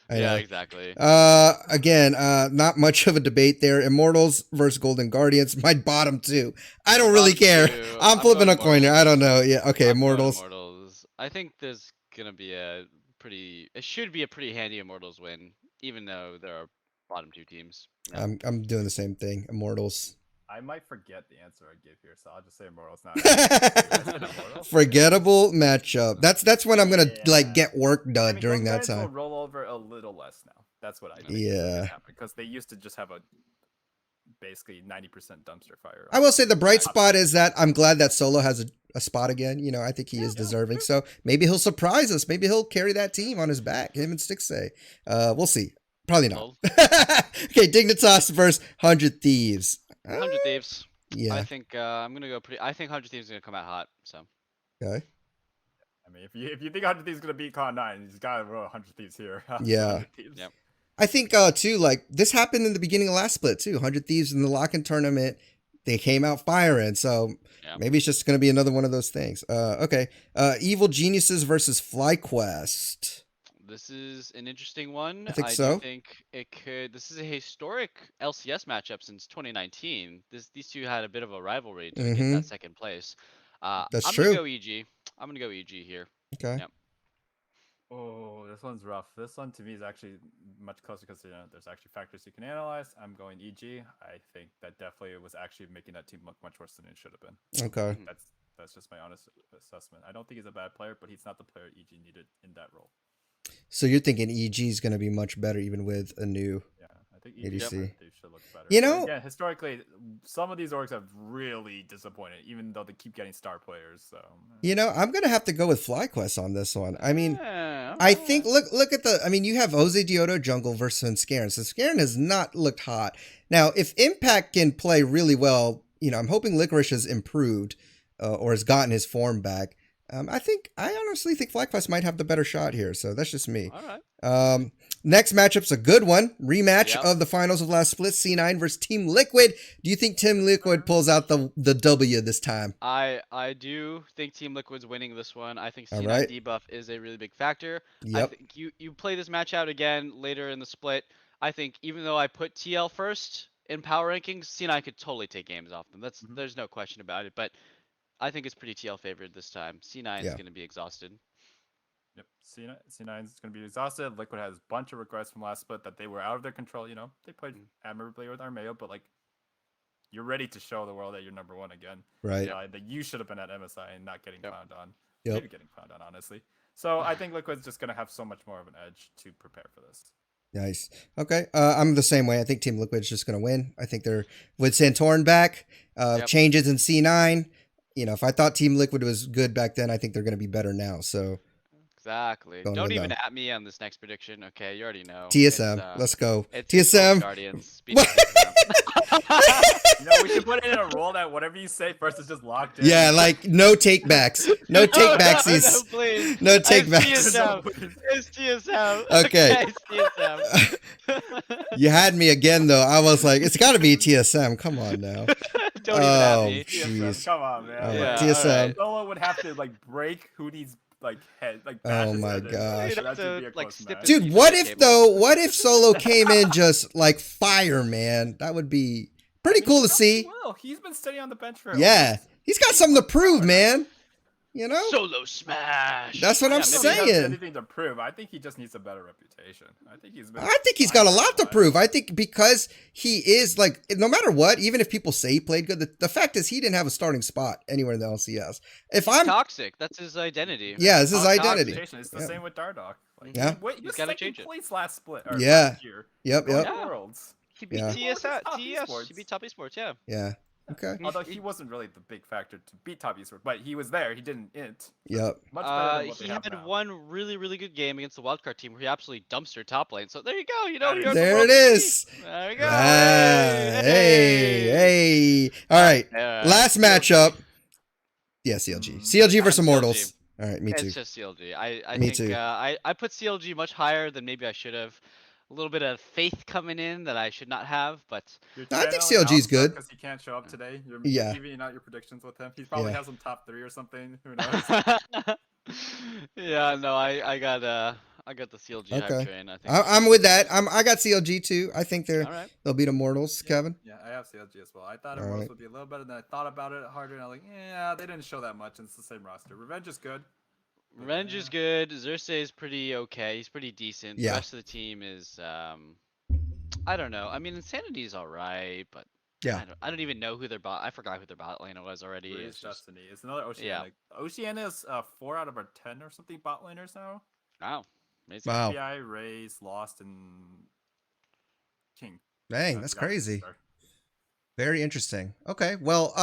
Yeah, exactly. Again, not much of a debate there. Immortals versus Golden Guardians. My bottom two. I don't really care. I'm flipping a coin here. I don't know. Yeah, okay, Immortals. Immortals. I think there's gonna be it should be a pretty handy Immortals win, even though there are bottom two teams. Yeah. I'm doing the same thing. Immortals. I might forget the answer I give here, so I'll just say Immortals now. Forgettable matchup. That's when I'm gonna like get work done during that time. Will roll over a little less now. That's what I think. Yeah. Because they used to just have a basically 90% dumpster fire. I will say the bright spot is that I'm glad that Solo has a spot again. You know, I think he is deserving. So maybe he'll surprise us. Maybe he'll carry that team on his back. Him and Stixay. We'll see. Probably not. Okay, Dignitas versus 100 Thieves. 100 Thieves. Yeah. I think I'm gonna go I think 100 Thieves is gonna come out hot. So. Okay. I mean, if you think 100 Thieves is gonna beat Con9, he's got to roll 100 Thieves here. Yeah. Thieves. Yep. I think too, like this happened in the beginning of last split too. 100 Thieves in the lock-in tournament, they came out firing. So maybe it's just gonna be another one of those things. Okay. Evil Geniuses versus FlyQuest. This is an interesting one. I think so. I think it could. This is a historic LCS matchup since 2019. These two had a bit of a rivalry to get that second place. That's I'm true. gonna go EG. I'm gonna go EG here. Okay. Yep. Oh, this one's rough. This one to me is actually much closer because there's actually factors you can analyze. I'm going EG. I think that definitely was actually making that team look much worse than it should have been. Okay. That's just my honest assessment. I don't think he's a bad player, but he's not the player EG needed in that role. So you're thinking EG is going to be much better even with a new I think ADC. should look better. You know, again, historically, some of these orgs have really disappointed, even though they keep getting star players. So you know, I'm going to have to go with FlyQuest on this one. I mean, I think look at the. I mean, you have Jose Dioto jungle versus Scarin. So Scarin has not looked hot. Now, if Impact can play really well, you know, I'm hoping Licorice has improved or has gotten his form back. I honestly think FlyQuest might have the better shot here. So that's just me. All right. Next matchup's a good one. Rematch of the finals of last split. C9 versus Team Liquid. Do you think Team Liquid pulls out the W this time? I do think Team Liquid's winning this one. I think C9 debuff is a really big factor. Yep. I think you play this match out again later in the split. I think even though I put TL first in power rankings, C9 could totally take games off them. There's no question about it. But I think it's pretty TL favored this time. C9 is going to be exhausted. Yep, C9 is going to be exhausted. Liquid has a bunch of regrets from last split that they were out of their control. You know, they played admirably with Armeo, but like, you're ready to show the world that you're number one again. Right. That you should have been at MSI and not getting clowned on. Yep. Maybe getting clowned on, honestly. So I think Liquid's just going to have so much more of an edge to prepare for this. Nice. Okay. I'm the same way. I think Team Liquid's just going to win. I think they're with Santorin back, changes in C9. You know, if I thought Team Liquid was good back then, I think they're going to be better now. So exactly. Don't even at me on this next prediction. Okay, you already know. TSM. Let's go. It's TSM. Guardians. You know, we should put it in a rule that whatever you say first is just locked in. Yeah, like no takebacks. No takebacksies. No, please. No takebacks. It's TSM. Okay. It's TSM. You had me again, though. I was like, it's got to be TSM. Come on now. Don't even have me. Jeez. Come on, man. Yeah, TSM. right. Solo would have to like break Hootie's like head, like oh my gosh, dude! What if Solo came in just like fire, man? That would be pretty cool to see. Well, he's been sitting on the bench for he's got something to prove, man. You know, Solo smash. That's what I'm saying. He has anything to prove. I think he just needs a better reputation. I think he's got a lot to prove. I think because he is like, no matter what, even if people say he played good, the fact is he didn't have a starting spot anywhere in the LCS. He's toxic. That's his identity. Yeah, it's his identity. It's the same with Dardoch. Like, he's got to change it. Place last split. Last year. Yep. Worlds. He beat TS. He beat Top Esports. Yeah. Okay. Although he wasn't really the big factor to beat Top Esports, but he was there. He didn't int. Yep. Much better than what he they have had now. one really, really good game against the wildcard team where he absolutely dumpstered top lane. So there you go. You know, there it is. There we go. Hey. All right. Last matchup. Yeah, CLG. CLG versus Immortals. All right, me too. It's just CLG. I think I put CLG much higher than maybe I should have. A little bit of faith coming in that I should not have, but I think CLG's good because he can't show up today. You're giving out your predictions with him. He probably has him top 3 or something. Who knows? Yeah, no, I got I got the CLG hype train. I think I'm with that. I got CLG too. I think they'll beat Immortals, Kevin. Yeah, I have CLG as well. I thought Immortals would be a little better. Then I thought about it harder, and I'm like, yeah, they didn't show that much, and it's the same roster. Revenge is good. Revenge is good. Xerxes is pretty okay. He's pretty decent. Yeah. The rest of the team is, I don't know. I mean, Insanity's all right, but yeah, I don't even know who their bot. I forgot who their bot laner was already. It's Destiny. It's another Oceania. Yeah. Like, Oceania is 4 out of our 10 or something bot laners now. Wow. Amazing. Wow. PI, Raze, Lost, and King. Dang, that's crazy. Very interesting. Okay, well,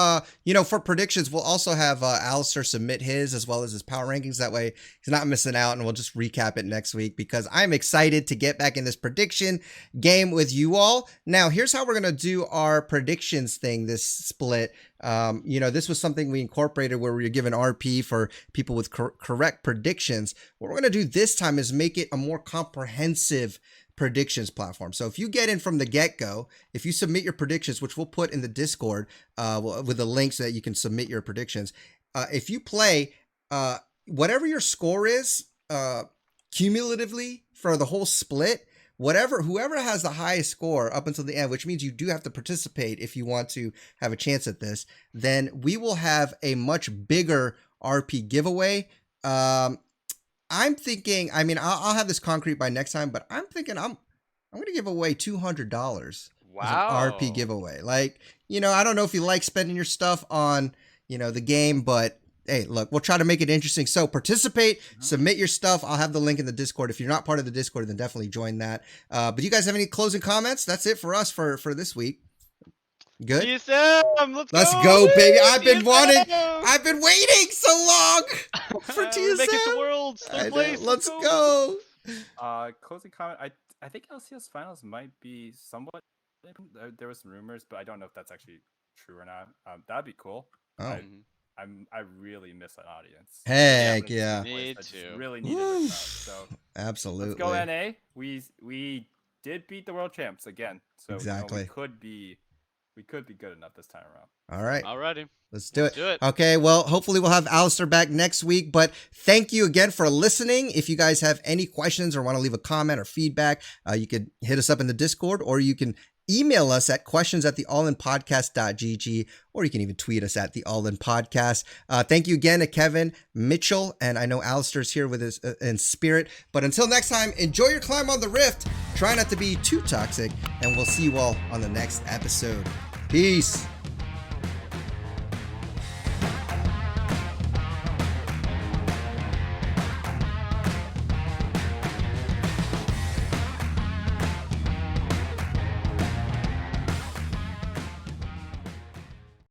for predictions, we'll also have Alistair submit his as well as his power rankings. That way he's not missing out, and we'll just recap it next week because I'm excited to get back in this prediction game with you all. Now, here's how we're going to do our predictions thing this split. This was something we incorporated where we were given RP for people with correct predictions. What we're going to do this time is make it a more comprehensive predictions platform. So if you get in from the get-go, if you submit your predictions, which we'll put in the Discord with the link so that you can submit your predictions, if you play whatever your score is cumulatively for the whole split, whoever has the highest score up until the end, which means you do have to participate if you want to have a chance at this, then we will have a much bigger RP giveaway. I'm thinking, I mean, I'll have this concrete by next time, but I'm thinking I'm going to give away $200 as an RP giveaway. Like, I don't know if you like spending your stuff on, the game, but hey, look, we'll try to make it interesting. So participate, submit your stuff. I'll have the link in the Discord. If you're not part of the Discord, then definitely join that. But you guys have any closing comments? That's it for us for this week. Good. TSM, let's go, baby. I've been waiting so long for TSM. We're making some worlds. Let's go. Closing comment. I think LCS finals might be somewhat. There was some rumors, but I don't know if that's actually true or not. That'd be cool. Oh. I really miss an audience. Heck yeah. Need I to. really needed it. So absolutely. Let's go NA. We did beat the world champs again. So exactly. We could be good enough this time around. All right. Alrighty. Let's do it. Okay, well, hopefully we'll have Alistair back next week, but thank you again for listening. If you guys have any questions or want to leave a comment or feedback, you could hit us up in the Discord, or you can email us at questions@theallinpodcast.gg, or you can even tweet us at theallinpodcast. Thank you again to Kevin, Mitchell, and I know Alistair's here with us in spirit. But until next time, enjoy your climb on the Rift. Try not to be too toxic, and we'll see you all on the next episode. Peace.